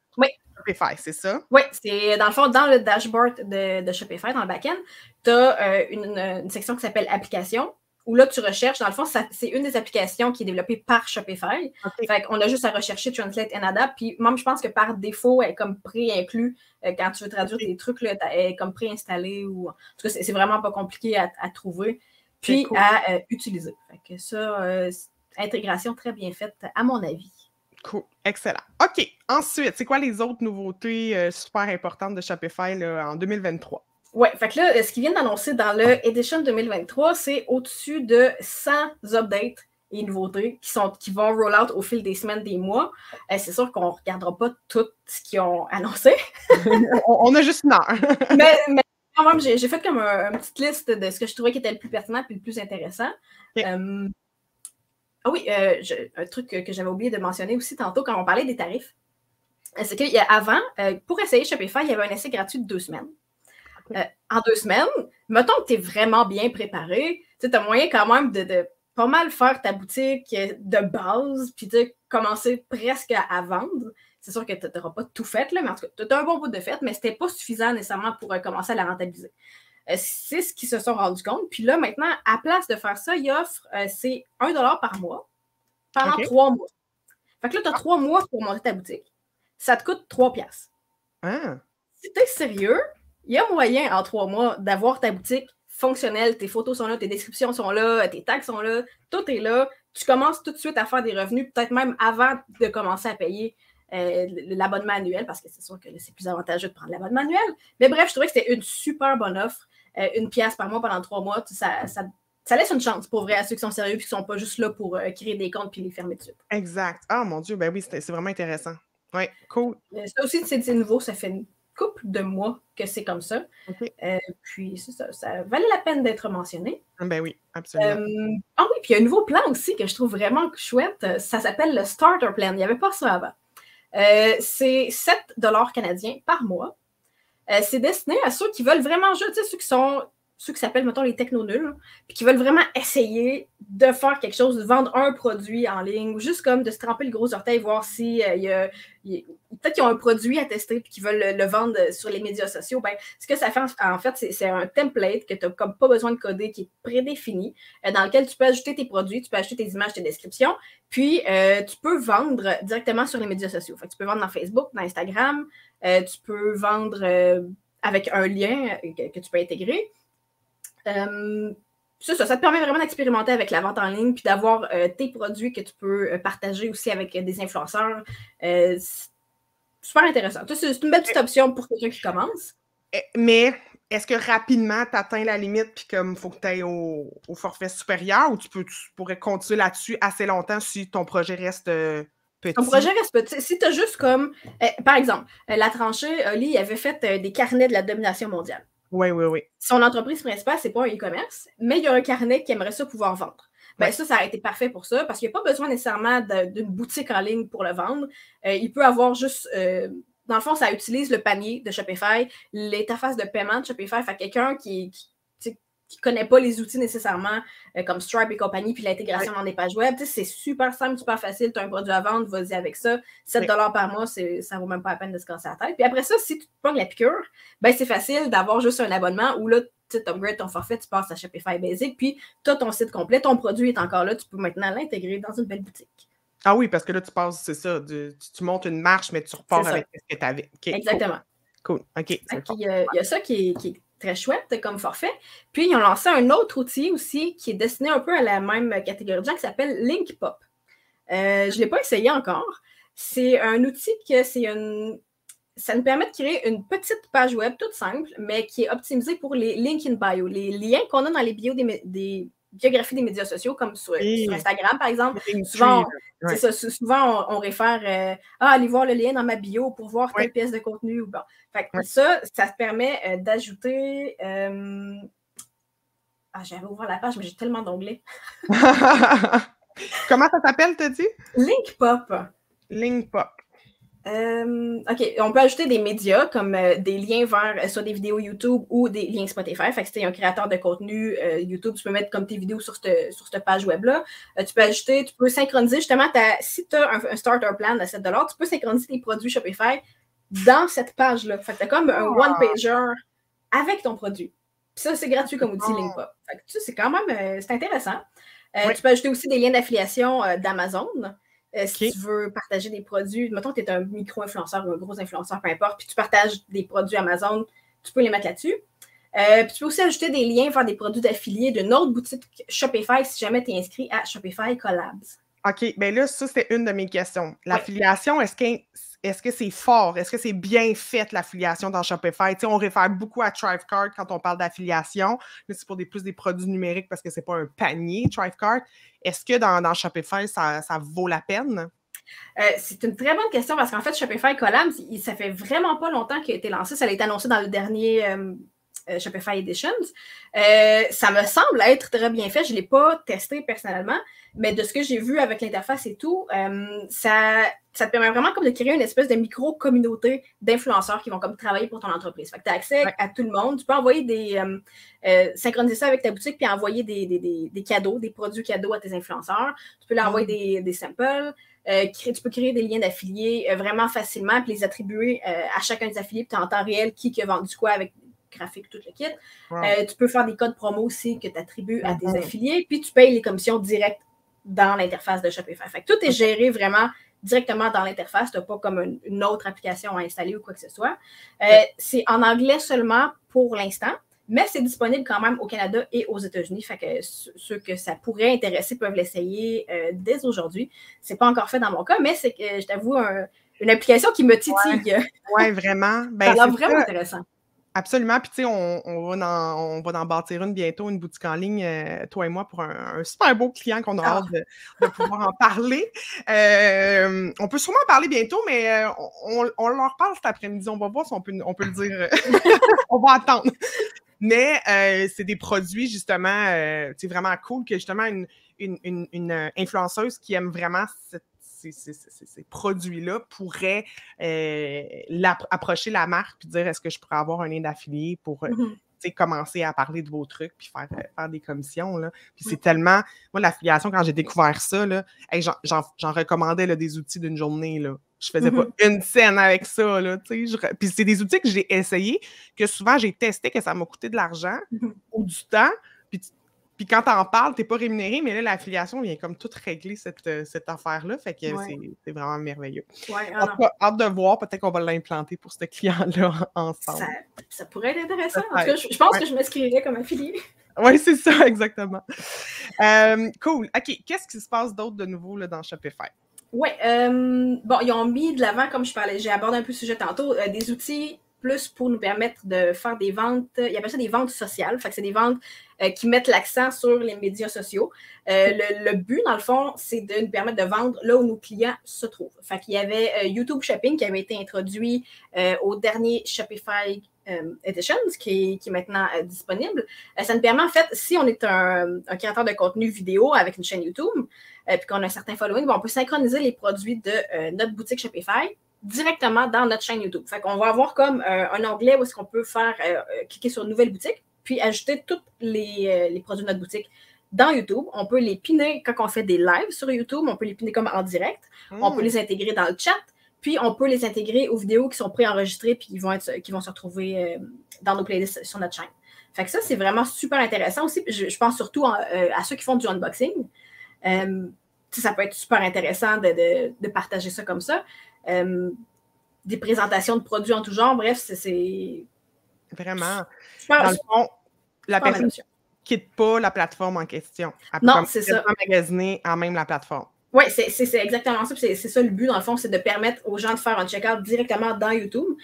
Shopify, c'est ça? Oui, c'est dans le fond, dans le dashboard de Shopify, dans le back-end, tu as une section qui s'appelle Applications, où là, tu recherches. Dans le fond, c'est une des applications qui est développée par Shopify. Okay. Fait qu'on a juste à rechercher Translate and Adapt. Puis même, je pense que par défaut, elle est comme pré-inclus. Quand tu veux traduire tes trucs, là, elle est comme pré-installée. En tout cas, c'est vraiment pas compliqué à trouver. Puis à utiliser. Fait que ça, intégration très bien faite, à mon avis. Cool. Excellent. OK. Ensuite, c'est quoi les autres nouveautés super importantes de Shopify là, en 2023? Oui, fait que là, ce qu'ils viennent d'annoncer dans le Edition 2023, c'est au-dessus de 100 updates et nouveautés qui vont roll out au fil des semaines, des mois. C'est sûr qu'on ne regardera pas tout ce qu'ils ont annoncé. On a juste une heure. mais quand même, j'ai fait comme une petite liste de ce que je trouvais qui était le plus pertinent et le plus intéressant. Okay. Ah oui, un truc que j'avais oublié de mentionner aussi tantôt quand on parlait des tarifs, c'est qu'avant, pour essayer Shopify, il y avait un essai gratuit de 2 semaines. En 2 semaines, mettons que tu es vraiment bien préparé, tu as moyen quand même de pas mal faire ta boutique de base, puis de commencer presque à vendre. C'est sûr que tu n'auras pas tout fait, là, mais en tout cas, tu as un bon bout de fait, mais ce n'était pas suffisant nécessairement pour commencer à la rentabiliser. C'est ce qu'ils se sont rendus compte. Puis là, maintenant, à place de faire ça, ils offrent, c'est 1 $ par mois pendant 3 mois. Fait que là, tu as 3 mois pour monter ta boutique. Ça te coûte 3 piastres. Si tu es sérieux, il y a moyen en 3 mois d'avoir ta boutique fonctionnelle, tes photos sont là, tes descriptions sont là, tes tags sont là, tout est là. Tu commences tout de suite à faire des revenus, peut-être même avant de commencer à payer l'abonnement annuel, parce que c'est sûr que c'est plus avantageux de prendre l'abonnement annuel. Mais bref, je trouvais que c'était une super bonne offre. 1 piastre par mois pendant 3 mois, ça laisse une chance pour vrai à ceux qui sont sérieux et qui ne sont pas juste là pour créer des comptes puis les fermer tout de suite. Exact. Ah, mon Dieu, ben oui, c'est vraiment intéressant. Oui, cool. Ça aussi, c'est nouveau, ça fait une couple de mois que c'est comme ça. Puis ça valait la peine d'être mentionné. Ben oui, absolument. Ah oui, puis il y a un nouveau plan aussi que je trouve vraiment chouette. Ça s'appelle le Starter Plan. Il n'y avait pas ça avant. C'est 7 $ canadiens par mois. C'est destiné à ceux qui veulent vraiment jouer, tu sais, ceux qui s'appellent, mettons, les techno-nuls, puis qui veulent vraiment essayer de faire quelque chose, de vendre un produit en ligne, ou juste comme de se tremper le gros orteil, voir si peut-être qu'ils ont un produit à tester puis qu'ils veulent le vendre sur les médias sociaux. Ben, ce que ça fait, en fait, c'est un template que tu n'as comme pas besoin de coder, qui est prédéfini, dans lequel tu peux ajouter tes produits, tu peux ajouter tes images, tes descriptions, puis tu peux vendre directement sur les médias sociaux. Fait que tu peux vendre dans Facebook, dans Instagram, tu peux vendre avec un lien que tu peux intégrer. Ça te permet vraiment d'expérimenter avec la vente en ligne puis d'avoir tes produits que tu peux partager aussi avec des influenceurs. Super intéressant. C'est une belle petite option pour quelqu'un qui commence. Mais est-ce que rapidement, tu atteins la limite puis comme il faut que tu ailles au forfait supérieur ou tu pourrais continuer là-dessus assez longtemps si ton projet reste petit? Ton projet reste petit. Si tu as juste comme... par exemple, La Tranchée, Oli, avait fait des carnets de la domination mondiale. Oui. Son entreprise principale, c'est pas un e-commerce, mais il y a un carnet qui aimerait ça pouvoir vendre. Ben ça a été parfait pour ça, parce qu'il n'y a pas besoin nécessairement d'une boutique en ligne pour le vendre. Il peut avoir juste... dans le fond, ça utilise le panier de Shopify, l'interface de paiement de Shopify. Fait quelqu'un qui ne connaît pas les outils nécessairement, comme Stripe et compagnie, puis l'intégration dans des pages web, c'est super simple, super facile. Tu as un produit à vendre, vas-y avec ça. 7 $ par mois, ça ne vaut même pas la peine de se casser la tête. Puis après ça, si tu te pognes la piqûre, ben c'est facile d'avoir juste un abonnement où là, tu upgrades ton forfait, tu passes à Shopify Basic, puis tu as ton site complet, ton produit est encore là, tu peux maintenant l'intégrer dans une belle boutique. Ah oui, parce que là, tu passes, c'est ça, tu montes une marche, mais tu repars avec ce que tu avais. Okay, exactement. Cool. OK. Il y a ça qui est très chouette comme forfait. Puis, ils ont lancé un autre outil aussi qui est destiné un peu à la même catégorie de gens qui s'appelle Linkpop. Je ne l'ai pas essayé encore. C'est un outil ça nous permet de créer une petite page web toute simple, mais qui est optimisée pour les links in bio, les liens qu'on a dans les bios des biographies des médias sociaux, comme sur Instagram, par exemple. Souvent, on réfère allez voir le lien dans ma bio pour voir telle pièce de contenu. Bon. Fait que ça te permet d'ajouter... j'avais ouvert la page, mais j'ai tellement d'onglets. Comment ça s'appelle, t'as dit? Linkpop. Linkpop. OK, on peut ajouter des médias comme des liens vers soit des vidéos YouTube ou des liens Spotify. Fait que si tu es un créateur de contenu YouTube, tu peux mettre comme tes vidéos sur cette page web-là. Tu peux synchroniser justement, si tu as un starter plan de 7 $, tu peux synchroniser tes produits Shopify dans cette page-là. Fait que tu as comme un one-pager avec ton produit. Puis ça, c'est gratuit comme outil Linkpop. Fait que c'est quand même c'est intéressant. Tu peux ajouter aussi des liens d'affiliation d'Amazon. Si tu veux partager des produits, mettons que tu es un micro-influenceur ou un gros influenceur, peu importe, puis tu partages des produits Amazon, tu peux les mettre là-dessus. Puis tu peux aussi ajouter des liens vers des produits d'affiliés d'une autre boutique Shopify si jamais tu es inscrit à Shopify Collabs. OK, bien là, ça, c'était une de mes questions. L'affiliation, est-ce que c'est fort? Est-ce que c'est bien fait, l'affiliation dans Shopify? Tu sais, on réfère beaucoup à Thrivecart quand on parle d'affiliation. Là, c'est pour plus des produits numériques parce que c'est pas un panier, Thrivecart. Est-ce que dans Shopify, ça vaut la peine? C'est une très bonne question parce qu'en fait, Shopify Collabs, ça fait vraiment pas longtemps qu'il a été lancé. Ça a été annoncé dans le dernier Shopify Editions. Ça me semble être très bien fait. Je ne l'ai pas testé personnellement, mais de ce que j'ai vu avec l'interface et tout, ça te permet vraiment comme de créer une espèce de micro-communauté d'influenceurs qui vont comme travailler pour ton entreprise. Fait que tu as accès à tout le monde. Tu peux envoyer synchroniser ça avec ta boutique puis envoyer des cadeaux, des produits cadeaux à tes influenceurs. Tu peux leur envoyer des samples. Tu peux créer des liens d'affiliés vraiment facilement puis les attribuer à chacun des affiliés puis tu as en temps réel qui a vendu quoi avec graphique, tout le kit. Tu peux faire des codes promo aussi que tu attribues à tes affiliés puis tu payes les commissions directes dans l'interface de Shopify. Fait que tout est géré vraiment directement dans l'interface. Tu n'as pas comme une autre application à installer ou quoi que ce soit. C'est en anglais seulement pour l'instant, mais c'est disponible quand même au Canada et aux États-Unis. Fait que ceux que ça pourrait intéresser peuvent l'essayer dès aujourd'hui. C'est pas encore fait dans mon cas, mais c'est que je t'avoue une application qui me titille. Oui, vraiment. Ça a l'air vraiment intéressant. Absolument. Puis, tu sais, on va en bâtir une bientôt, une boutique en ligne, toi et moi, pour un super beau client qu'on a hâte de pouvoir en parler. On peut sûrement en parler bientôt, mais on leur parle cet après-midi. On va voir si on peut le dire. On va attendre. Mais c'est des produits, justement, c'est vraiment cool que, justement, une influenceuse qui aime vraiment ces produits-là pourraient approcher la marque et dire est-ce que je pourrais avoir un lien d'affilié pour commencer à parler de vos trucs puis faire des commissions. Là. Puis c'est tellement... Moi, l'affiliation, quand j'ai découvert ça, là, j'en recommandais là, des outils d'une journée. Là. Je faisais pas une scène avec ça. Là, puis c'est des outils que j'ai essayés, que souvent j'ai testé, que ça m'a coûté de l'argent ou du temps. Puis quand t'en parles, t'es pas rémunéré, mais là, l'affiliation vient comme tout régler cette affaire-là. Fait que c'est vraiment merveilleux. En tout cas, hâte de voir. Peut-être qu'on va l'implanter pour ce client-là ensemble. Ça pourrait être intéressant. En tout cas, je pense que je m'inscrirais comme affiliée. Oui, c'est ça, exactement. Cool. OK. Qu'est-ce qui se passe d'autre de nouveau là, dans Shopify? Oui. Bon, ils ont mis de l'avant, comme je parlais, j'ai abordé un peu le sujet tantôt, des outils plus pour nous permettre de faire des ventes, ils appellent ça des ventes sociales, fait que c'est des ventes qui mettent l'accent sur les médias sociaux. Le but, dans le fond, c'est de nous permettre de vendre là où nos clients se trouvent. Fait qu'il y avait YouTube Shopping qui avait été introduit au dernier Shopify Editions, qui est maintenant disponible. Ça nous permet, en fait, si on est un créateur de contenu vidéo avec une chaîne YouTube, puis qu'on a un certain following, on peut synchroniser les produits de notre boutique Shopify directement dans notre chaîne YouTube. Fait qu'on va avoir comme un onglet où est-ce qu'on peut faire cliquer sur Nouvelle boutique, puis ajouter tous les produits de notre boutique dans YouTube. On peut les piner quand on fait des lives sur YouTube. On peut les piner comme en direct. On peut les intégrer dans le chat. Puis, on peut les intégrer aux vidéos qui sont préenregistrées puis qui vont se retrouver dans nos playlists sur notre chaîne. Fait que ça, c'est vraiment super intéressant aussi. Je pense surtout à ceux qui font du unboxing. Ça peut être super intéressant de partager ça comme ça. Des présentations de produits en tout genre. Bref, c'est... Vraiment. Dans le fond, la personne ne quitte pas la plateforme en question. Non, c'est ça. Magasiner en même la plateforme. Oui, c'est exactement ça. C'est ça le but, dans le fond, c'est de permettre aux gens de faire un check-out directement dans YouTube.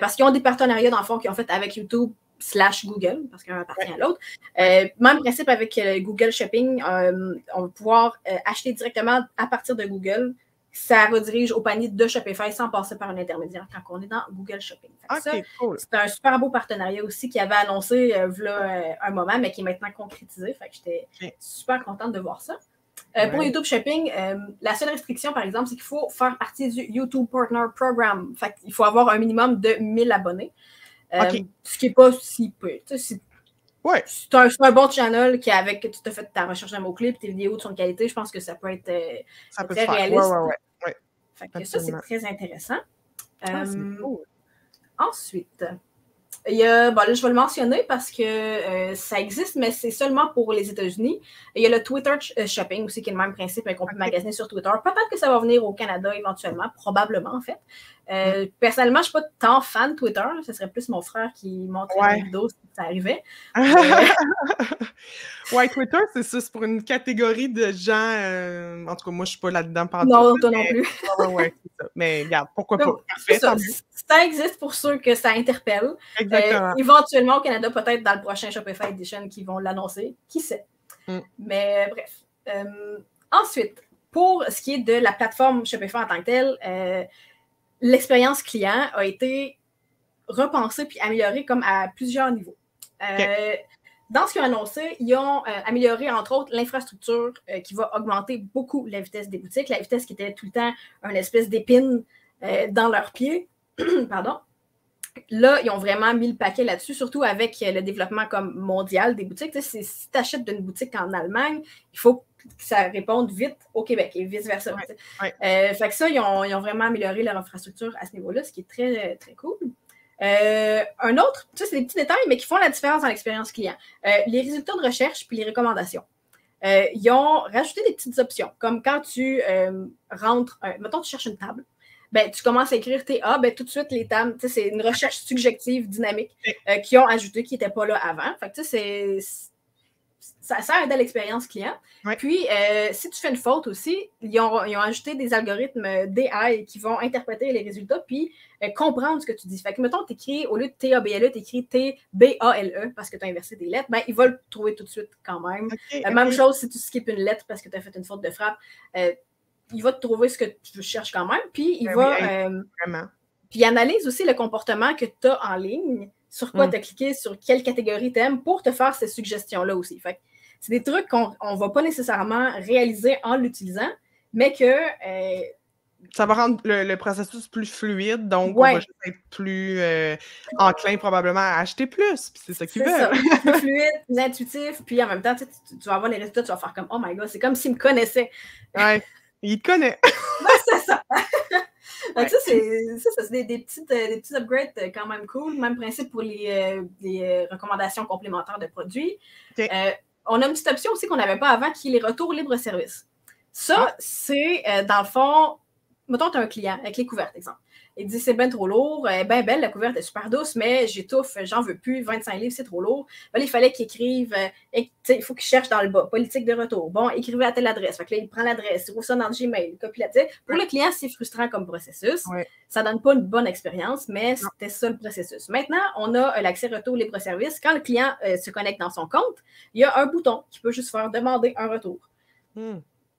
Parce qu'ils ont des partenariats, dans le fond, qu'ils ont fait avec YouTube / Google, parce qu'un appartient à l'autre. Même principe avec Google Shopping, on va pouvoir acheter directement à partir de Google. Ça redirige au panier de Shopify sans passer par un intermédiaire quand on est dans Google Shopping. Cool. C'est un super beau partenariat aussi qui avait annoncé un moment, mais qui est maintenant concrétisé. Fait que j'étais super contente de voir ça. Pour YouTube Shopping, la seule restriction, par exemple, c'est qu'il faut faire partie du YouTube Partner Program. Fait qu'il faut avoir un minimum de 1000 abonnés. Ce qui n'est pas si peu. C'est un bon channel qui, avec tu as fait ta recherche de mots-clés et tes vidéos de son qualité, je pense que ça peut être très réaliste. Ouais. Fait que ça, c'est très intéressant. C'est cool. Ensuite, il y a, là, je vais le mentionner parce que ça existe, mais c'est seulement pour les États-Unis. Il y a le Twitter Shopping aussi, qui est le même principe, qu'on peut magasiner sur Twitter. Peut-être que ça va venir au Canada éventuellement, probablement en fait. Personnellement, je ne suis pas tant fan de Twitter. Ce serait plus mon frère qui montrait des vidéos si ça arrivait. Twitter, c'est ça. C'est pour une catégorie de gens. En tout cas, moi, je ne suis pas là-dedans. Non, toi non plus. C'est ça. Mais regarde, pourquoi pas? Parfait, ça existe pour ceux que ça interpelle. Éventuellement, au Canada, peut-être dans le prochain Shopify Edition qui vont l'annoncer. Qui sait? Mais bref. Ensuite, pour ce qui est de la plateforme Shopify en tant que telle, l'expérience client a été repensée puis améliorée comme à plusieurs niveaux. Dans ce qu'ils ont annoncé, ils ont amélioré, entre autres, l'infrastructure qui va augmenter beaucoup la vitesse des boutiques. La vitesse qui était tout le temps une espèce d'épine dans leurs pieds. Pardon. Là, ils ont vraiment mis le paquet là-dessus, surtout avec le développement comme mondial des boutiques. Si tu achètes d'une boutique en Allemagne, il faut que ça réponde vite au Québec et vice-versa. Fait que ça, ils ont vraiment amélioré leur infrastructure à ce niveau-là, ce qui est très, très cool. Un autre, ça c'est des petits détails, mais qui font la différence dans l'expérience client. Les résultats de recherche puis les recommandations. Ils ont rajouté des petites options, comme quand tu rentres, mettons tu cherches une table, ben, tu commences à écrire tes A, ben, tout de suite, les tables, c'est une recherche subjective, dynamique, qui ont ajouté, qui n'étaient pas là avant. Fait que, ça aide à l'expérience client. Ouais. Puis, si tu fais une faute aussi, ils ont ajouté des algorithmes d'AI qui vont interpréter les résultats puis comprendre ce que tu dis. Fait que, mettons, tu écris, au lieu de T-A-B-L-E, tu écris T-B-A-L-E parce que tu as inversé des lettres, ben, il va le trouver tout de suite quand même. Même chose si tu skippes une lettre parce que tu as fait une faute de frappe. Il va te trouver ce que tu cherches quand même, puis il va... puis il analyse aussi le comportement que tu as en ligne, sur quoi tu as cliqué, sur quelle catégorie tu aimes, pour te faire ces suggestions-là aussi. Fait que c'est des trucs qu'on ne va pas nécessairement réaliser en l'utilisant, mais que... ça va rendre le processus plus fluide, donc on va juste être plus enclin probablement à acheter plus, puis c'est ça qu'ils veulent. Plus fluide, plus intuitif, puis en même temps, tu vas avoir les résultats, tu vas faire comme « Oh my God, c'est comme s'il me connaissait. » Ouais. Il te connaît. C'est ça. Donc ça, c'est des petits upgrades quand même cool. Même principe pour les recommandations complémentaires de produits. On a une petite option aussi qu'on n'avait pas avant qui est les retours libre-service. Ça, c'est dans le fond, mettons, tu as un client avec les couvertes, exemple. Il dit c'est bien trop lourd, ben belle, la couverte est super douce, mais j'étouffe, j'en veux plus, 25 livres, c'est trop lourd. Ben, là, il fallait qu'il écrive, il faut qu'il cherche dans le bas, politique de retour. Bon, écrivez à telle adresse. Fait que là, il prend l'adresse, il ouvre ça dans le Gmail, il copie la tête. Pour le client, c'est frustrant comme processus. Ça donne pas une bonne expérience, mais c'était ça le processus. Maintenant, on a l'accès retour libre-service. Quand le client se connecte dans son compte, il y a un bouton qui peut juste faire demander un retour.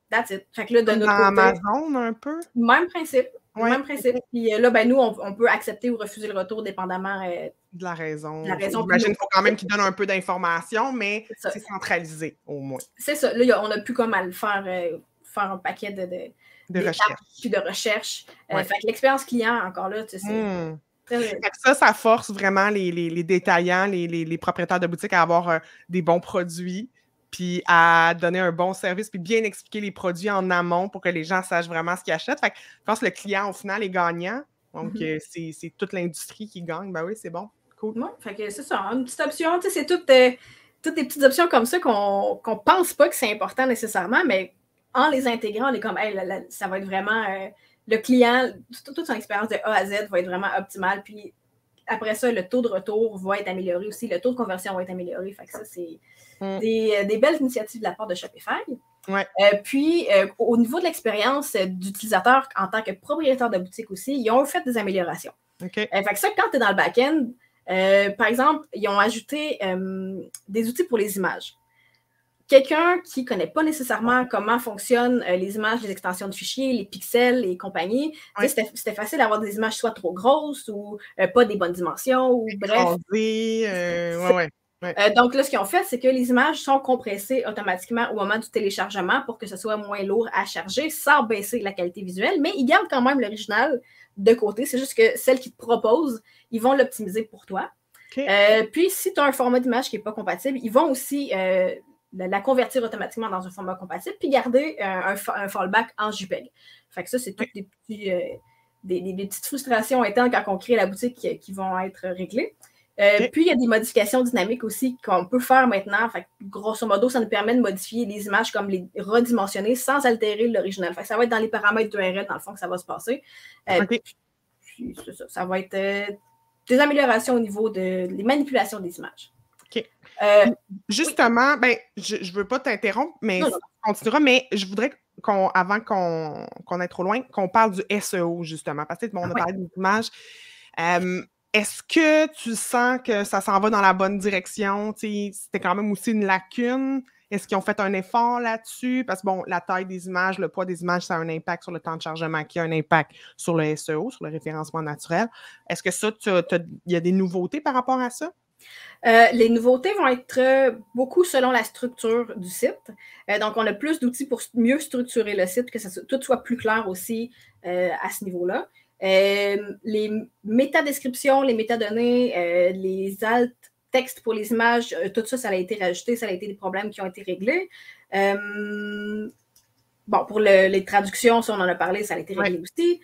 That's it. Fait que là, de notre côté, Amazon, un peu? Même principe. Même principe. Puis là, ben, nous, on peut accepter ou refuser le retour dépendamment de la raison. J'imagine qu'il faut quand même qu'ils donnent un peu d'informations, mais c'est centralisé au moins. C'est ça. Là, on n'a plus comme à le faire un paquet de recherche. Puis de recherche. Fait que l'expérience client, encore là, tu sais, ça force vraiment les détaillants, les propriétaires de boutiques à avoir des bons produits, puis à donner un bon service, puis bien expliquer les produits en amont pour que les gens sachent vraiment ce qu'ils achètent. Fait que je pense que le client, au final, est gagnant. Donc, c'est toute l'industrie qui gagne. Ben oui, c'est bon. Cool. Oui, fait que c'est ça. Une petite option, tu sais, c'est toutes des petites options comme ça qu'on pense pas que c'est important nécessairement, mais en les intégrant, on est comme, hey, ça va être vraiment... le client, toute son expérience de A à Z va être vraiment optimale, puis après ça, le taux de retour va être amélioré aussi, le taux de conversion va être amélioré. Fait que ça, c'est des belles initiatives de la part de Shopify. Puis, au niveau de l'expérience d'utilisateur en tant que propriétaire de boutique aussi, ils ont fait des améliorations. Fait que ça, quand tu es dans le back-end, par exemple, ils ont ajouté des outils pour les images. Quelqu'un qui ne connaît pas nécessairement comment fonctionnent les images, les extensions de fichiers, les pixels et compagnie, c'était facile d'avoir des images soit trop grosses ou pas des bonnes dimensions, ou bref. Donc là, ce qu'ils ont fait, c'est que les images sont compressées automatiquement au moment du téléchargement pour que ce soit moins lourd à charger sans baisser la qualité visuelle, mais ils gardent quand même l'original de côté. C'est juste que celle qu'ils te proposent, ils vont l'optimiser pour toi. Puis, si tu as un format d'image qui n'est pas compatible, ils vont aussi la convertir automatiquement dans un format compatible puis garder un fallback en JPEG. Fait que ça, c'est toutes des petites frustrations internes quand on crée la boutique qui vont être réglées. Puis, il y a des modifications dynamiques aussi qu'on peut faire maintenant. Fait que, grosso modo, ça nous permet de modifier les images comme les redimensionner sans altérer l'original. Fait que ça va être dans les paramètres d'URL, dans le fond, que ça va se passer. Puis, c'est ça. Ça va être des améliorations au niveau des manipulations des images. Justement, ben, je ne veux pas t'interrompre, mais on continuera, mais je voudrais avant qu'on aille trop loin, qu'on parle du SEO, justement, parce que on a parlé des images. Est-ce que tu sens que ça s'en va dans la bonne direction? C'était quand même aussi une lacune. Est-ce qu'ils ont fait un effort là-dessus? Parce que, bon, la taille des images, le poids des images, ça a un impact sur le temps de chargement qui a un impact sur le SEO, sur le référencement naturel. Est-ce que ça, il y a des nouveautés par rapport à ça? Les nouveautés vont être beaucoup selon la structure du site. Donc, on a plus d'outils pour mieux structurer le site, que tout soit plus clair aussi à ce niveau-là. Les métadescriptions, les métadonnées, les alt textes pour les images, tout ça, ça a été rajouté, ça a été des problèmes qui ont été réglés. Bon, pour les traductions, ça, on en a parlé, ça a été réglé aussi.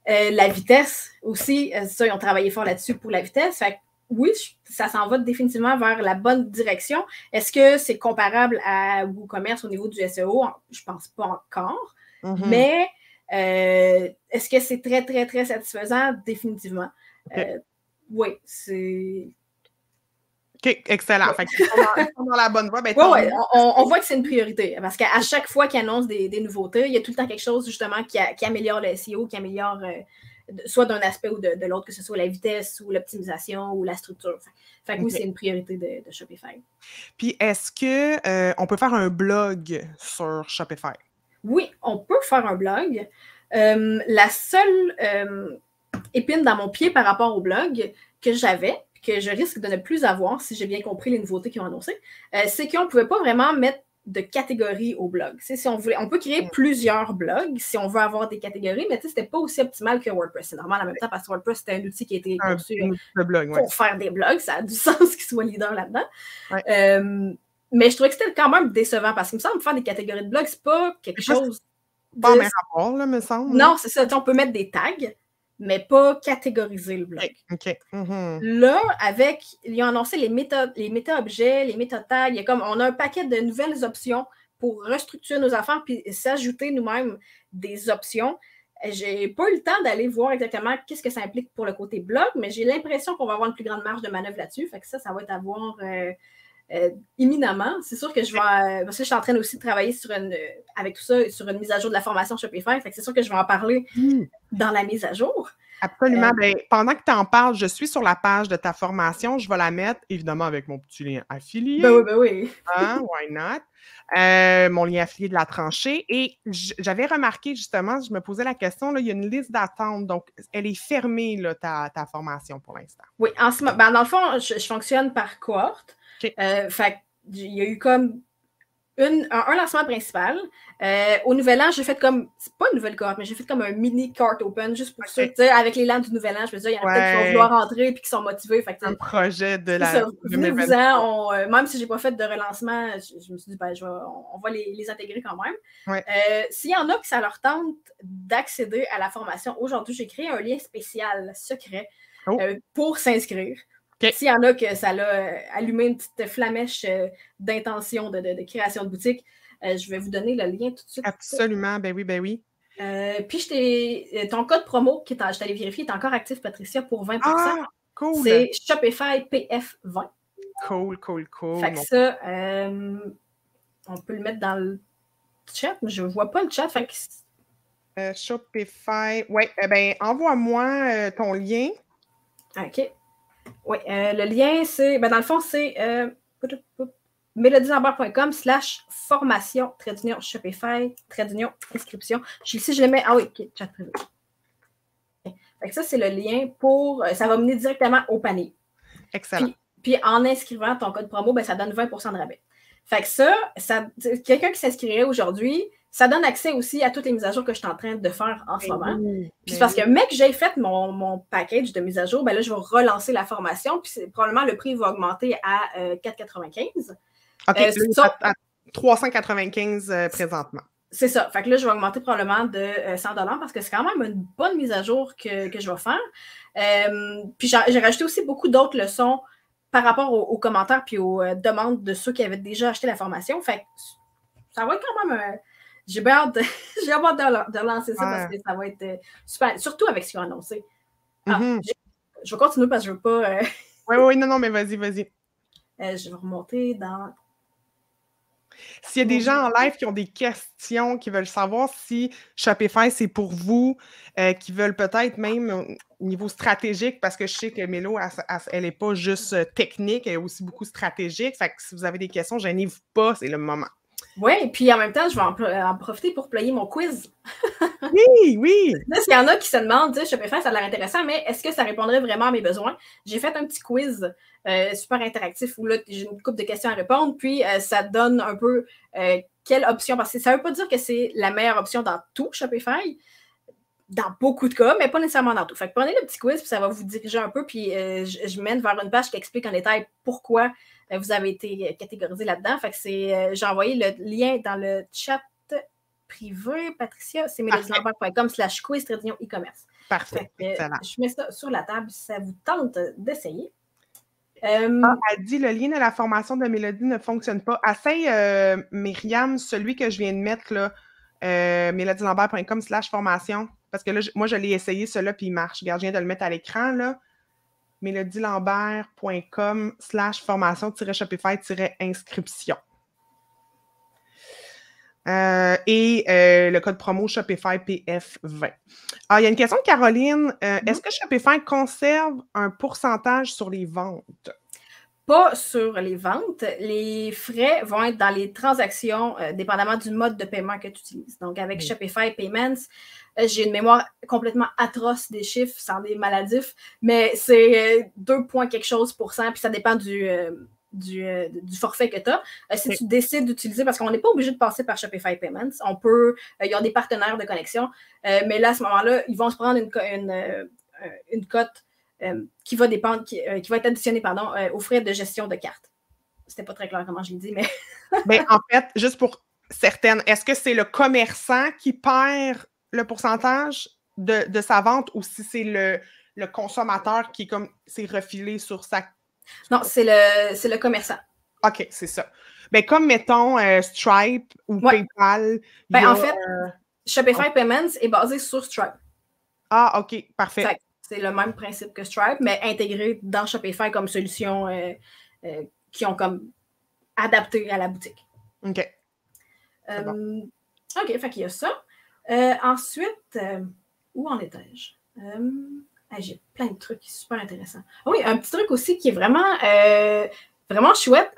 La vitesse aussi, ça, ils ont travaillé fort là-dessus pour la vitesse. Fait que, oui, ça s'en va définitivement vers la bonne direction. Est-ce que c'est comparable à WooCommerce au niveau du SEO? Je pense pas encore. Mais est-ce que c'est très, très, très satisfaisant? Définitivement. Oui, c'est... OK, excellent. Fait qu'ils sont dans la bonne voie. Ben, on voit que c'est une priorité. Parce qu'à chaque fois qu'ils annoncent des nouveautés, il y a tout le temps quelque chose, justement, qui améliore le SEO, qui améliore soit d'un aspect ou de l'autre, que ce soit la vitesse ou l'optimisation ou la structure. Fait que oui, c'est une priorité de Shopify. Puis, est-ce qu'on peut faire un blog sur Shopify? Oui, on peut faire un blog. La seule épine dans mon pied par rapport au blog que j'avais, que je risque de ne plus avoir, si j'ai bien compris les nouveautés qu'ils ont annoncées, c'est qu'on ne pouvait pas vraiment mettre de catégories au blog. Si on peut créer plusieurs blogs si on veut avoir des catégories, mais c'était pas aussi optimal que WordPress. C'est normal en même temps parce que WordPress, c'était un outil qui a été conçu pour faire des blogs. Ça a du sens qu'il soit leader là-dedans. Mais je trouvais que c'était quand même décevant parce qu'il me semble que faire des catégories de blogs, c'est pas quelque chose... Pas en même rapport, là, me semble. Non, c'est ça. On peut mettre des tags, mais pas catégoriser le blog. OK. Là, ils ont annoncé les méta-objets, les méta-tags. On a un paquet de nouvelles options pour restructurer nos affaires puis s'ajouter nous-mêmes des options. J'ai pas eu le temps d'aller voir exactement qu'est-ce que ça implique pour le côté blog, mais j'ai l'impression qu'on va avoir une plus grande marge de manœuvre là-dessus. Fait que ça va être à voir imminemment. C'est sûr que je vais... parce que je suis en train aussi de travailler avec tout ça sur une mise à jour de la formation Shopify. Fait que c'est sûr que je vais en parler dans la mise à jour. Absolument. Pendant que tu en parles, je suis sur la page de ta formation. Je vais la mettre, évidemment, avec mon petit lien affilié. Ben oui. Why not? Mon lien affilié de la tranchée. Et j'avais remarqué, justement, je me posais la question, là, il y a une liste d'attente. Donc, elle est fermée, là, ta formation pour l'instant. Oui, en ce moment, dans le fond, je fonctionne par cohorte. Fait il y a eu comme un lancement principal. Au Nouvel An, j'ai fait comme... C'est pas une nouvelle cohorte, mais j'ai fait comme un mini cart open, juste pour ça. Avec l'élan du Nouvel An, je me dis, il y en a peut-être qui vont vouloir rentrer et qui sont motivés. Fait un projet de la... Venez-vous-en. Même si j'ai pas fait de relancement, je me suis dit, on va les intégrer quand même. S'il y en a que ça leur tente d'accéder à la formation, aujourd'hui, j'ai créé un lien spécial secret pour s'inscrire. S'il y en a que ça l'a allumé une petite flamèche d'intention de création de boutique, je vais vous donner le lien tout de suite. Absolument, ben oui. Puis, ton code promo, je t'allais vérifier, est encore actif, Patricia, pour 20%. Ah, cool! C'est Shopify PF20. Cool. Fait que ça, on peut le mettre dans le chat, mais je ne vois pas le chat. Fait que... Shopify, envoie-moi ton lien. OK. Oui, le lien, c'est... dans le fond, c'est mélodiesembark.com/formation-Shopify-inscription. Si je le mets... Ah oui, OK, chat privé. Okay. Fait que ça, c'est le lien pour... ça va mener directement au panier. Excellent. Puis en inscrivant ton code promo, ça donne 20% de rabais. Fait que ça quelqu'un qui s'inscrirait aujourd'hui, ça donne accès aussi à toutes les mises à jour que je suis en train de faire en ce moment. Puis c'est parce que, mec, j'ai fait mon package de mise à jour, là, je vais relancer la formation, puis probablement le prix va augmenter à 4,95. OK, à 395 présentement. C'est ça. Fait que là, je vais augmenter probablement de 100 $ parce que c'est quand même une bonne mise à jour que je vais faire. Puis j'ai rajouté aussi beaucoup d'autres leçons par rapport aux commentaires puis aux demandes de ceux qui avaient déjà acheté la formation. Fait que ça va être quand même... J'ai hâte de relancer ça parce que ça va être super. Surtout avec ce qu'ils ont annoncé. Je vais continuer parce que je ne veux pas... Oui, non, mais vas-y. Je vais remonter dans... S'il y a des gens en live qui ont des questions, qui veulent savoir si Shopify, c'est pour vous, qui veulent peut-être même au niveau stratégique, parce que je sais que Mélo, elle n'est pas juste technique, elle est aussi beaucoup stratégique. Fait que si vous avez des questions, gênez-vous pas, c'est le moment. Oui, et puis en même temps, je vais en profiter pour player mon quiz. Oui, oui. Là, s'il y en a qui se demandent, Shopify, ça a l'air intéressant, mais est-ce que ça répondrait vraiment à mes besoins? J'ai fait un petit quiz super interactif où là, j'ai une couple de questions à répondre, puis ça donne un peu quelle option, parce que ça ne veut pas dire que c'est la meilleure option dans tout Shopify, dans beaucoup de cas, mais pas nécessairement dans tout. Fait que prenez le petit quiz, puis ça va vous diriger un peu, puis je mène vers une page qui explique en détail pourquoi vous avez été catégorisé là-dedans. Fait que j'ai envoyé le lien dans le chat privé, Patricia, c'est mélodielambert.com/quiz-e-commerce. Parfait, excellent. Je mets ça sur la table si ça vous tente d'essayer. Elle dit le lien de la formation de Mélodie ne fonctionne pas. Essaye, Myriam, celui que je viens de mettre, là, mélodielambert.com/formation. Parce que là, moi, je l'ai essayé, celui-là, puis il marche. Regarde, je viens de le mettre à l'écran, là. mélodielambert.com/formation-shopify-inscription. Et le code promo Shopify PF20. Il y a une question de Caroline. Est-ce que Shopify conserve un pourcentage sur les ventes? Pas sur les ventes. Les frais vont être dans les transactions, dépendamment du mode de paiement que tu utilises. Donc, avec Shopify Payments, j'ai une mémoire complètement atroce des chiffres, sans des maladifs, mais c'est 2 points quelque chose %, puis ça dépend du forfait que tu as. Si tu décides d'utiliser, parce qu'on n'est pas obligé de passer par Shopify Payments, on peut, ils ont des partenaires de connexion, mais là, à ce moment-là, ils vont se prendre une cote qui va dépendre, qui va être additionnée, aux frais de gestion de carte. C'était pas très clair comment je l'ai dit, mais... Mais en fait, juste pour certaines, est-ce que c'est le commerçant qui perd le pourcentage de sa vente ou si c'est le consommateur qui est comme c'est refilé sur sa... Non, c'est le commerçant. OK, c'est ça. Ben, comme, mettons, Stripe ou PayPal. En fait, Shopify Payments est basé sur Stripe. Ah, OK, parfait. C'est le même principe que Stripe, mais intégré dans Shopify comme solution qui ont comme adapté à la boutique. OK. Bon. OK, fait qu'il y a ça. Ensuite, où en étais-je? J'ai plein de trucs super intéressants. Oui, un petit truc aussi qui est vraiment, vraiment chouette.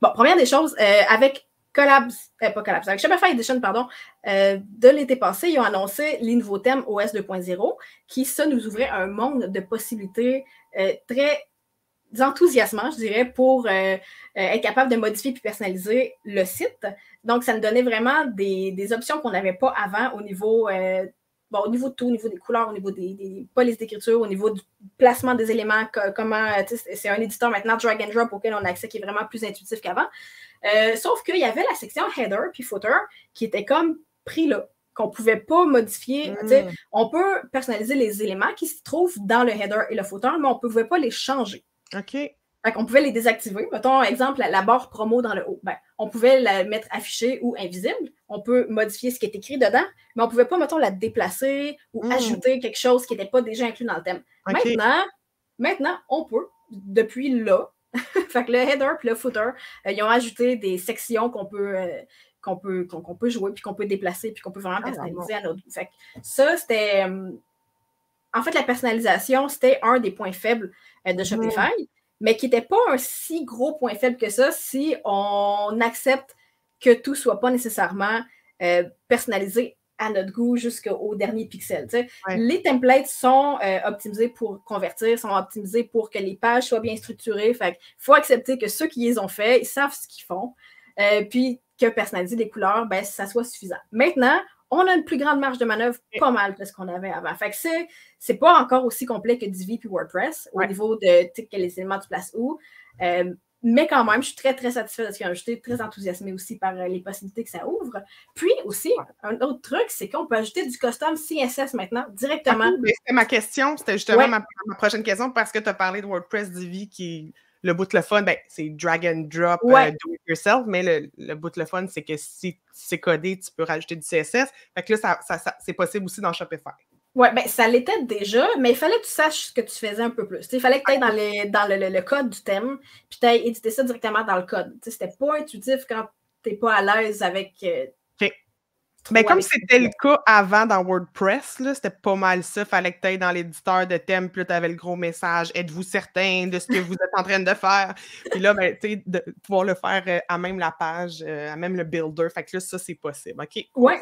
Bon, première des choses, avec avec Shopify Edition, de l'été passé, ils ont annoncé les nouveaux thèmes OS 2.0 qui, ça, nous ouvrait un monde de possibilités très enthousiasmants, je dirais, pour être capable de modifier puis personnaliser le site. Donc, ça nous donnait vraiment des options qu'on n'avait pas avant au niveau au niveau de tout, au niveau des couleurs, au niveau des polices d'écriture, au niveau du placement des éléments, comment, c'est un éditeur maintenant drag and drop auquel on a accès qui est vraiment plus intuitif qu'avant. Sauf qu'il y avait la section header puis footer qui était comme pris là, qu'on ne pouvait pas modifier. On peut personnaliser les éléments qui se trouvent dans le header et le footer, mais on ne pouvait pas les changer. OK. Fait qu'on pouvait les désactiver. Mettons, exemple, la barre promo dans le haut. Ben, on pouvait la mettre affichée ou invisible. On peut modifier ce qui est écrit dedans, mais on ne pouvait pas, mettons, la déplacer ou ajouter quelque chose qui n'était pas déjà inclus dans le thème. Okay. Maintenant, on peut, depuis là. Fait que le header et le footer, ils ont ajouté des sections qu'on peut jouer, puis qu'on peut déplacer, puis qu'on peut vraiment personnaliser à notre goût. Fait que ça, c'était... En fait, la personnalisation, c'était un des points faibles de Shopify, mais qui n'était pas un si gros point faible que ça si on accepte que tout ne soit pas nécessairement personnalisé à notre goût jusqu'au dernier pixel. Les templates sont optimisés pour convertir, sont optimisés pour que les pages soient bien structurées. Fait qu'il faut accepter que ceux qui les ont fait, ils savent ce qu'ils font. Puis que personnaliser les couleurs, ben, ça soit suffisant. Maintenant, on a une plus grande marge de manœuvre, pas mal que ce qu'on avait avant. Fait que c'est pas encore aussi complet que Divi puis WordPress au niveau de quels éléments tu places où. Mais quand même, je suis très, très satisfaite de ce qu'ils ont ajouté, très enthousiasmée aussi par les possibilités que ça ouvre. Puis aussi, un autre truc, c'est qu'on peut ajouter du custom CSS maintenant directement. C'était ma question, c'était justement ma prochaine question parce que tu as parlé de WordPress Divi qui est le bout le fun, ben, c'est drag and drop, do it yourself, mais le bout le fun, c'est que si c'est codé, tu peux rajouter du CSS. Fait que là, c'est possible aussi dans Shopify. Oui, bien, ça l'était déjà, mais il fallait que tu saches ce que tu faisais un peu plus. Il fallait que tu ailles dans le code du thème, puis tu ailles éditer ça directement dans le code. C'était pas intuitif quand tu n'es pas à l'aise avec Ben, comme c'était le cas avant dans WordPress, c'était pas mal ça. Fallait que tu ailles dans l'éditeur de thème, puis là, tu avais le gros message. Êtes-vous certain de ce que vous êtes en train de faire? Puis là, ben, tu sais, de pouvoir le faire à même la page, à même le builder. Fait que là, ça, c'est possible. OK? Oui.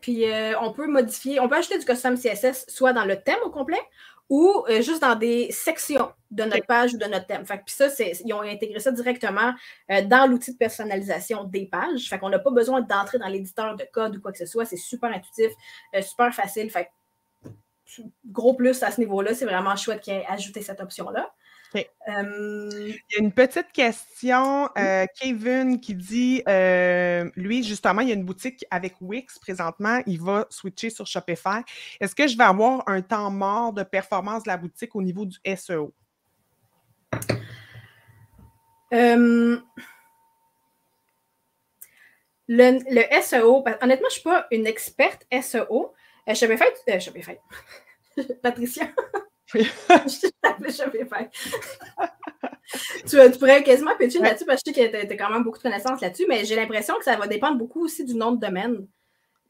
Puis on peut modifier, on peut ajouter du custom CSS soit dans le thème au complet ou juste dans des sections de notre page ou de notre thème. Fait que, puis ça, ils ont intégré ça directement dans l'outil de personnalisation des pages. Fait qu'on n'a pas besoin d'entrer dans l'éditeur de code ou quoi que ce soit. C'est super intuitif, super facile. Fait que, gros plus à ce niveau-là, c'est vraiment chouette qu'ils aient ajouté cette option-là. Okay. Il y a une petite question, Kevin qui dit, lui, justement, il y a une boutique avec Wix présentement, il va switcher sur Shopify. Est-ce que je vais avoir un temps mort de performance de la boutique au niveau du SEO? Le SEO, honnêtement, je ne suis pas une experte SEO. Shopify. Patricia. Je t'appelais Shopify. tu pourrais quasiment pitcher là-dessus parce que je sais que tu as quand même beaucoup de connaissances là-dessus, mais j'ai l'impression que ça va dépendre beaucoup aussi du nom de domaine.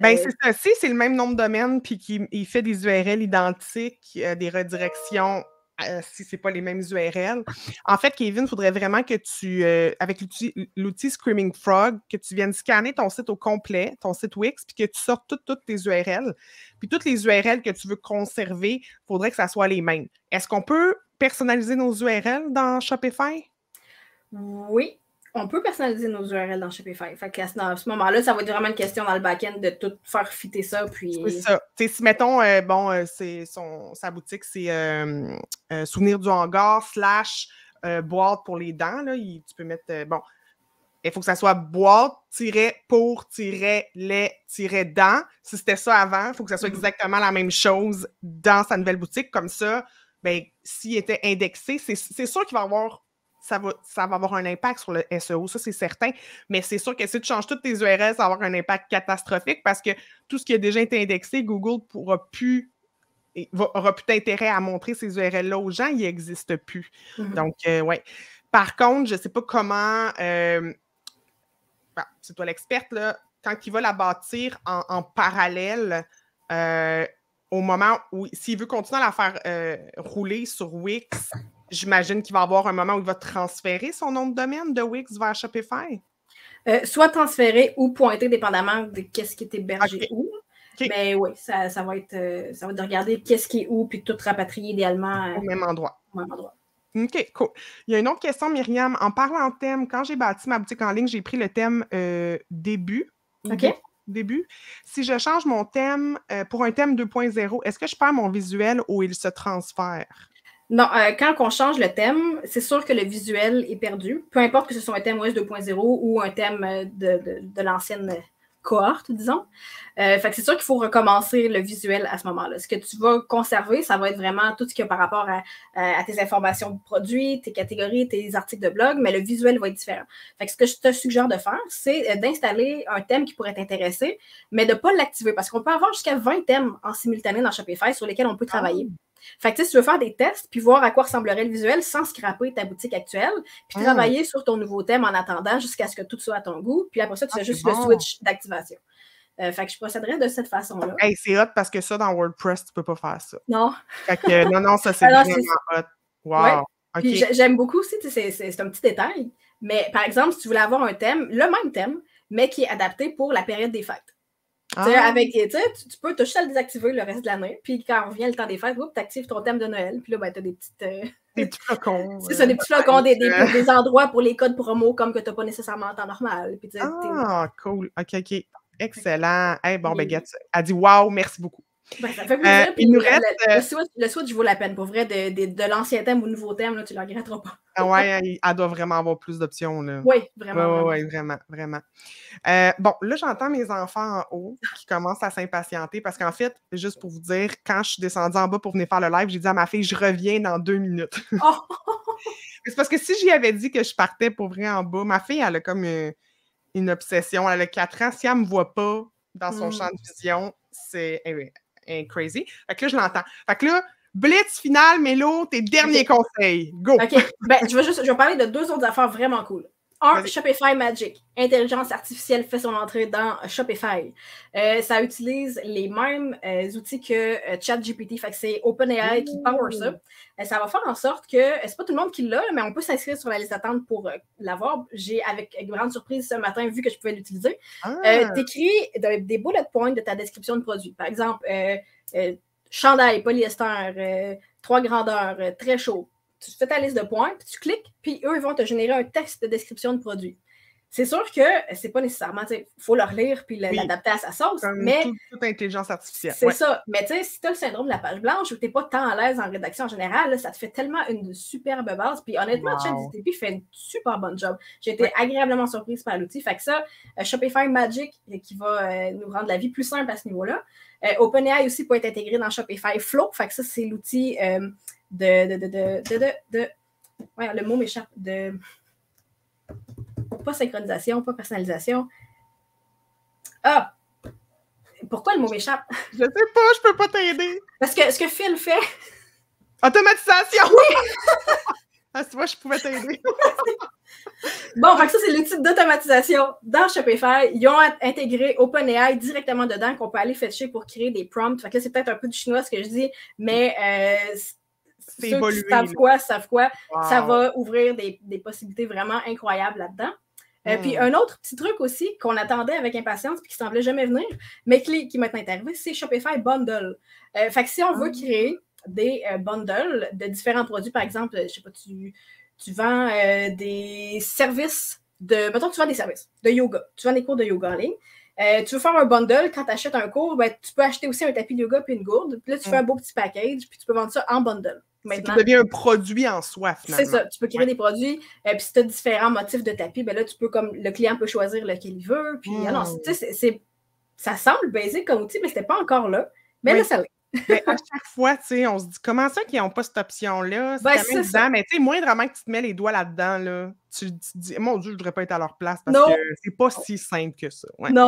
Ben, c'est ça. Si c'est le même nom de domaine puis qu'il fait des URL identiques, des redirections, si ce n'est pas les mêmes URL. En fait, Kevin, il faudrait vraiment que tu, avec l'outil Screaming Frog, que tu viennes scanner ton site au complet, ton site Wix, puis que tu sortes toutes tes URL. Puis toutes les URL que tu veux conserver, il faudrait que ça soit les mêmes. Est-ce qu'on peut personnaliser nos URL dans Shopify? Oui. On peut personnaliser nos URL dans Shopify. Fait qu'à ce moment-là, ça va être vraiment une question dans le back-end de tout faire fitter ça. Puis... C'est ça. T'sais, si, mettons, sa boutique, c'est Souvenir du hangar / boîte pour les dents. Là, tu peux mettre, il faut que ça soit boîte-pour-les-dents. Si c'était ça avant, il faut que ça soit exactement la même chose dans sa nouvelle boutique. Comme ça, ben, s'il était indexé, c'est sûr qu'il va avoir... Ça va avoir un impact sur le SEO, ça c'est certain, mais c'est sûr que si tu changes toutes tes URL, ça va avoir un impact catastrophique parce que tout ce qui a déjà été indexé, Google aura plus d'intérêt à montrer ces URL-là aux gens, il n'existe plus. Donc, oui. Par contre, je ne sais pas comment... c'est toi l'experte, là, quand il va la bâtir en parallèle, au moment où, s'il veut continuer à la faire rouler sur Wix, j'imagine qu'il va avoir un moment où il va transférer son nom de domaine de Wix vers Shopify. Soit transférer ou pointer, dépendamment de qu'est-ce qui est hébergé où. Okay. Mais oui, ça va être de regarder qu'est-ce qui est où, puis tout rapatrier idéalement. Au même endroit. Au même endroit. OK, cool. Il y a une autre question, Myriam. En parlant de thème, quand j'ai bâti ma boutique en ligne, j'ai pris le thème début. OK. Début. Si je change mon thème pour un thème 2.0, est-ce que je perds mon visuel ou il se transfère? Non, quand on change le thème, c'est sûr que le visuel est perdu. Peu importe que ce soit un thème OS 2.0 ou un thème de l'ancienne cohorte, disons. Fait que c'est sûr qu'il faut recommencer le visuel à ce moment-là. Ce que tu vas conserver, ça va être vraiment tout ce qu'il y a par rapport à tes informations de produits, tes catégories, tes articles de blog, mais le visuel va être différent. Fait que ce que je te suggère de faire, c'est d'installer un thème qui pourrait t'intéresser, mais de ne pas l'activer parce qu'on peut avoir jusqu'à 20 thèmes en simultané dans Shopify sur lesquels on peut travailler. Fait que si tu veux faire des tests, puis voir à quoi ressemblerait le visuel sans scraper ta boutique actuelle, puis travailler sur ton nouveau thème en attendant jusqu'à ce que tout soit à ton goût, puis après ça, tu fais juste le switch d'activation. Fait que je procéderais de cette façon-là. Hey, c'est hot parce que ça, dans WordPress, tu peux pas faire ça. Non. Fait que, non, ça, c'est vraiment hot. Wow. Ouais. Okay. Puis j'aime beaucoup aussi, c'est un petit détail, mais par exemple, si tu voulais avoir un thème, le même thème, mais qui est adapté pour la période des fêtes. Tu peux juste le désactiver le reste de l'année, puis quand revient le temps des fêtes, tu actives ton thème de Noël, puis là, ben, tu as des petites... des petits flocons. C'est ça, des petits flocons, des endroits pour les codes promo comme que tu n'as pas nécessairement en temps normal. Puis, cool. OK. Excellent. Hey, bon, ben, elle dit « Wow, merci beaucoup ». Ben, ça fait plaisir. Il nous reste... Le switch vaut la peine. Pour vrai, de l'ancien thème au nouveau thème, là, tu ne le regretteras pas. Oui, elle doit vraiment avoir plus d'options. Oui, vraiment. Oui, vraiment. Bon, là, j'entends mes enfants en haut qui commencent à s'impatienter parce qu'en fait, juste pour vous dire, quand je suis descendue en bas pour venir faire le live, j'ai dit à ma fille, je reviens dans 2 minutes. Oh! C'est parce que si j'y avais dit que je partais pour vrai en bas, ma fille, elle a comme une obsession. Elle a 4 ans. Si elle ne me voit pas dans son champ de vision, c'est crazy. Fait que là, je l'entends. Fait que là, blitz final, Mélo, tes derniers conseils. Go! OK. Ben, je vais parler de 2 autres affaires vraiment cool. Shopify Magic. Intelligence artificielle fait son entrée dans Shopify. Ça utilise les mêmes outils que ChatGPT. Fait que c'est OpenAI qui power ça. Ça va faire en sorte que c'est pas tout le monde qui l'a, mais on peut s'inscrire sur la liste d'attente pour l'avoir. J'ai, avec grande surprise ce matin, vu que je pouvais l'utiliser. T'écris des bullet points de ta description de produit. Par exemple, chandail, polyester, 3 grandeurs, très chaud. Tu fais ta liste de points, puis tu cliques, puis eux, ils vont te générer un texte de description de produit. C'est sûr que c'est pas nécessairement, il faut le relire puis l'adapter à sa sauce, mais... Toute intelligence artificielle. C'est ça. Mais tu sais, si tu as le syndrome de la page blanche ou que tu n'es pas tant à l'aise en rédaction en général, là, ça te fait tellement une superbe base. Puis honnêtement, ChatGPT fait une super bonne job. J'ai été agréablement surprise par l'outil. Fait que ça, Shopify Magic, qui va nous rendre la vie plus simple à ce niveau-là. OpenAI aussi peut être intégré dans Shopify Flow. Fait que ça, c'est l'outil ouais, le mot m'échappe. Pas synchronisation, pas personnalisation. Ah! Pourquoi le mot m'échappe? Je sais pas, je peux pas t'aider. Parce que ce que Phil fait... Automatisation! Oui! Ah, tu vois, je pouvais t'aider. Bon, fait que ça, c'est l'outil d'automatisation dans Shopify. Ils ont intégré OpenAI directement dedans qu'on peut aller fetcher pour créer des prompts. Fait que là, c'est peut-être un peu du chinois ce que je dis, mais ceux évolué, qui savent quoi. Wow. Ça va ouvrir des possibilités vraiment incroyables là-dedans. Puis un autre petit truc aussi qu'on attendait avec impatience et qui semblait jamais venir, mais qui maintenant est arrivé, c'est Shopify Bundle. Fait que si on veut créer des bundles de différents produits, par exemple, je sais pas, tu vends des services mettons que tu vends des services de yoga, tu vends des cours de yoga en ligne. Tu veux faire un bundle, quand tu achètes un cours, ben, tu peux acheter aussi un tapis de yoga puis une gourde. Puis là, tu fais un beau petit package, puis tu peux vendre ça en bundle. Maintenant, ça devient un produit en soi, finalement. C'est ça, tu peux créer des produits, puis si tu as différents motifs de tapis, ben là, tu peux, comme le client peut choisir lequel il veut. Puis, alors, ça semble basique comme outil, mais c'était pas encore là. Mais là, ça l'est. Ben, à chaque fois, tu sais, on se dit comment ça qu'ils n'ont pas cette option-là? C'est dedans, mais tu sais, moindrement que tu te mets les doigts là-dedans, là, tu te dis, mon Dieu, je ne devrais pas être à leur place parce que c'est pas si simple que ça. Ouais. Non,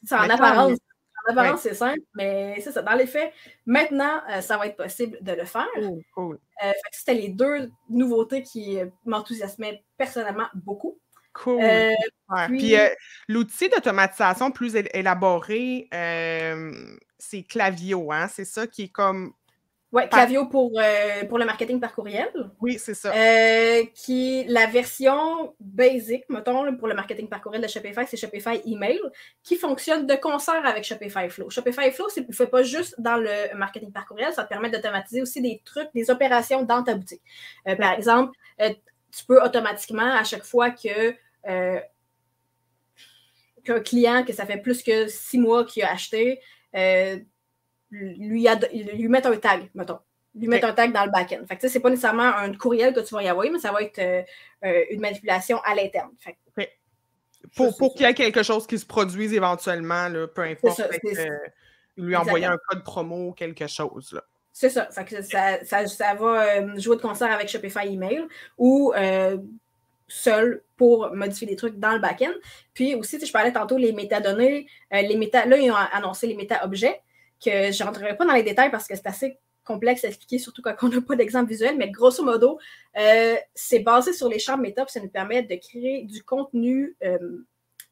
c'est en apparence. En apparence, c'est simple, mais c'est ça. Dans les faits, maintenant, ça va être possible de le faire. Cool. C'était les deux nouveautés qui m'enthousiasmaient personnellement beaucoup. Cool. Puis l'outil d'automatisation plus élaboré, c'est Klaviyo, hein? C'est ça qui est comme... Oui, Klaviyo pour le marketing par courriel. Oui, c'est ça. Qui la version basic, mettons, pour le marketing par courriel de Shopify, c'est Shopify Email, qui fonctionne de concert avec Shopify Flow. Shopify Flow, tu ne fais pas juste dans le marketing par courriel, ça te permet d'automatiser aussi des trucs, des opérations dans ta boutique. Par exemple, tu peux automatiquement, à chaque fois qu'un client, que ça fait plus que 6 mois qu'il a acheté, lui mettre un tag, mettons. Lui mettre un tag dans le back-end. Fait que c'est pas nécessairement un courriel que tu vas y envoyer, mais ça va être une manipulation à l'interne. Pour qu'il y ait quelque chose qui se produise éventuellement, là, peu importe. Lui envoyer un code promo ou quelque chose. Là. C'est ça. Fait que ça va jouer de concert avec Shopify Email ou seul pour modifier des trucs dans le back-end. Puis aussi, je parlais tantôt les métadonnées. Là, ils ont annoncé les méta-objets que je ne rentrerai pas dans les détails parce que c'est assez complexe à expliquer, surtout quand on n'a pas d'exemple visuel, mais grosso modo, c'est basé sur les champs méta, puis ça nous permet de créer du contenu,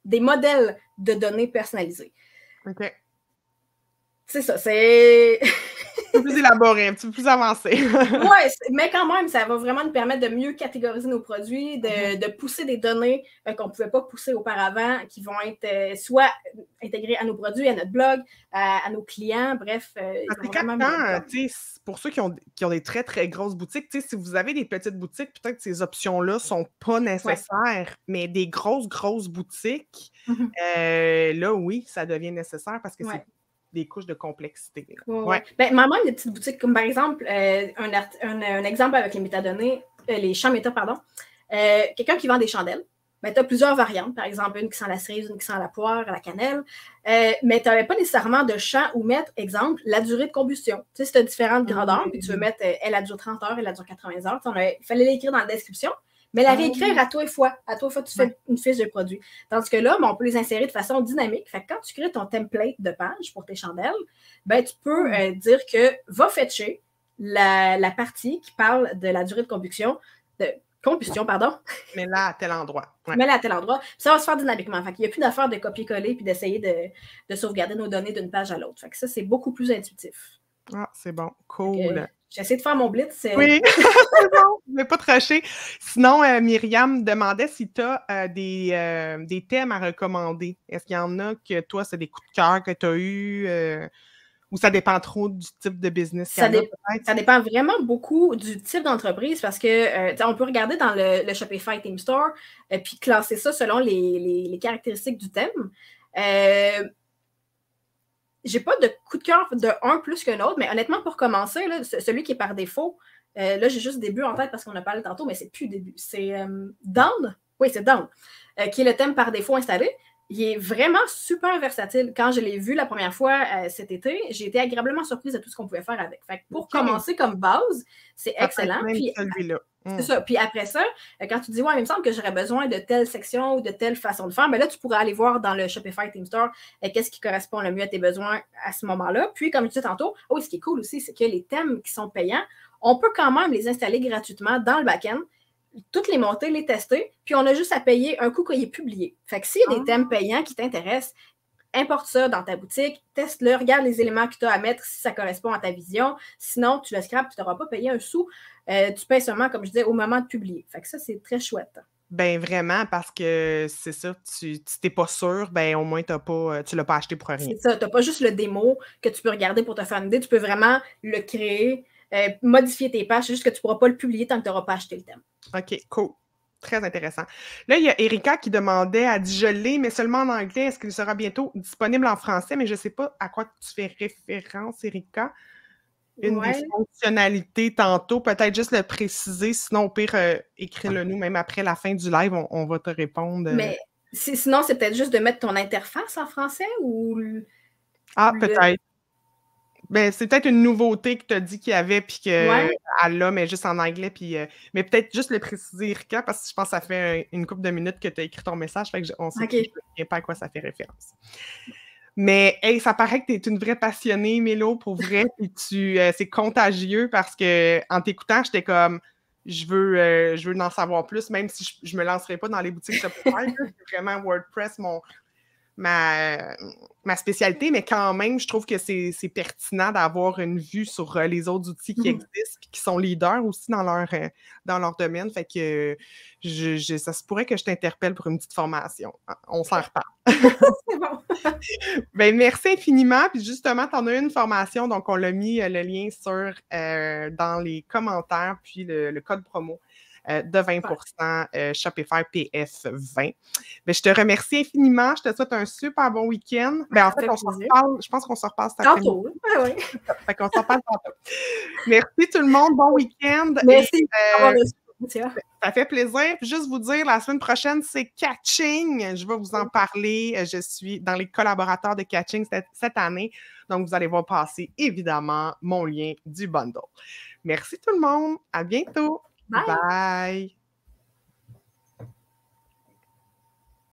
des modèles de données personnalisés. OK. C'est ça, c'est... un peu plus élaboré, un petit peu plus avancé. Oui, mais quand même, ça va vraiment nous permettre de mieux catégoriser nos produits, de pousser des données qu'on ne pouvait pas pousser auparavant, qui vont être soit intégrées à nos produits, à notre blog, à nos clients, bref. Pour ceux qui ont des très, très grosses boutiques, si vous avez des petites boutiques, peut-être que ces options-là ne sont pas nécessaires, mais des grosses boutiques, là, oui, ça devient nécessaire parce que c'est des couches de complexité. Ben, même des petites boutiques, comme par exemple, un exemple avec les métadonnées, les champs méta, pardon. Quelqu'un qui vend des chandelles, ben, tu as plusieurs variantes, par exemple, une qui sent la cerise, une qui sent la poire, la cannelle, mais tu n'avais pas nécessairement de champ où mettre, exemple, la durée de combustion. Tu sais, si tu as différentes grandeurs, puis tu veux mettre, elle dure 30 heures, elle dure 80 heures, il fallait l'écrire dans la description. Mais la réécrire à toi et fois. À toi et fois, tu fais une fiche de produit. Tandis que là, on peut les insérer de façon dynamique. Fait que quand tu crées ton template de page pour tes chandelles, ben, tu peux dire que va fetcher la partie qui parle de la durée de combustion Combustion, pardon. Mets-la à tel endroit. Ouais. Mets-la à tel endroit. Ça va se faire dynamiquement. Fait qu'il n'y a plus d'affaire de copier-coller puis d'essayer de sauvegarder nos données d'une page à l'autre. Fait que ça, c'est beaucoup plus intuitif. Ah, c'est bon. Cool. J'essaie de faire mon blitz. Oui, c'est bon. Je ne vais pas te rusher. Sinon, Myriam demandait si tu as des thèmes à recommander. Est-ce qu'il y en a que toi, c'est des coups de cœur que tu as eus ou ça dépend trop du type de business qu'il y a, peut-être? Ça dépend vraiment beaucoup du type d'entreprise parce que on peut regarder dans le Shopify Theme Store puis classer ça selon les caractéristiques du thème. J'ai pas de coup de cœur de un plus qu'un autre, mais honnêtement, pour commencer, là, celui qui est par défaut, là, j'ai juste début en tête parce qu'on a parlé tantôt, mais c'est plus début. C'est Down. Oui, c'est Down, qui est le thème par défaut installé. Il est vraiment super versatile. Quand je l'ai vu la première fois cet été, j'ai été agréablement surprise de tout ce qu'on pouvait faire avec. Fait que pour commencer comme base, c'est excellent. Puis, celui-là. C'est ça. Puis après ça, quand tu dis, ouais, il me semble que j'aurais besoin de telle section ou de telle façon de faire, bien là, tu pourrais aller voir dans le Shopify Theme Store qu'est-ce qui correspond le mieux à tes besoins à ce moment-là. Puis, comme je disais tantôt, ce qui est cool aussi, c'est que les thèmes qui sont payants, on peut quand même les installer gratuitement dans le back-end, toutes les monter, les tester, puis on a juste à payer un coût qu'il est publié. Fait que s'il y a des thèmes payants qui t'intéressent, importe ça dans ta boutique, teste-le, regarde les éléments que tu as à mettre si ça correspond à ta vision. Sinon, tu le scrapes, tu n'auras pas payé un sou. Tu payes seulement, comme je disais, au moment de publier. Fait que ça, c'est très chouette. Ben vraiment, parce que c'est ça, tu n'es pas sûr, ben au moins tu ne l'as pas acheté pour rien. C'est ça, tu n'as pas juste le démo que tu peux regarder pour te faire une idée, tu peux vraiment le créer, modifier tes pages, c'est juste que tu ne pourras pas le publier tant que tu n'auras pas acheté le thème. OK, cool. Très intéressant. Là, il y a Erika qui demandait, elle dit « Je l'ai, mais seulement en anglais. Est-ce qu'il sera bientôt disponible en français? » Mais je ne sais pas à quoi tu fais référence, Erika. Une des fonctionnalités tantôt, peut-être juste le préciser, sinon au pire, écris-le nous, même après la fin du live, on va te répondre. Mais sinon, c'est peut-être juste de mettre ton interface en français ou... Ah, peut-être. Ben, c'est peut-être une nouveauté que tu as dit qu'il y avait, puis qu'elle l'a, mais juste en anglais. Puis, mais peut-être juste le préciser, Erika, parce que je pense que ça fait une couple de minutes que tu as écrit ton message, fait qu'on sait pas à quoi ça fait référence. Mais hey, ça paraît que tu es une vraie passionnée, Mélo, pour vrai, puis c'est contagieux parce que en t'écoutant, j'étais comme je veux en savoir plus, même si je me lancerai pas dans les boutiques Shopify. C'est vraiment WordPress ma spécialité, mais quand même, je trouve que c'est pertinent d'avoir une vue sur les autres outils qui existent et qui sont leaders aussi dans leur domaine. Fait que ça se pourrait que je t'interpelle pour une petite formation. On s'en reparle. C'est bon. Ben, merci infiniment. Puis justement, tu en as une formation, donc on l'a mis le lien dans les commentaires, puis le code promo de 20% Shopify PF20. Ben, je te remercie infiniment. Je te souhaite un super bon week-end. Ben, en fait, on s'en reparle. Je pense qu'on se repasse cet après-midi. Tantôt, oui. Fait qu'on s'en parle tantôt. Merci tout le monde. Bon week-end. Merci. Ça fait plaisir. Puis juste vous dire, la semaine prochaine, c'est Catching. Je vais vous en parler. Je suis dans les collaborateurs de Catching cette année. Donc, vous allez voir passer, évidemment, mon lien du bundle. Merci tout le monde. À bientôt. Bye. Bye.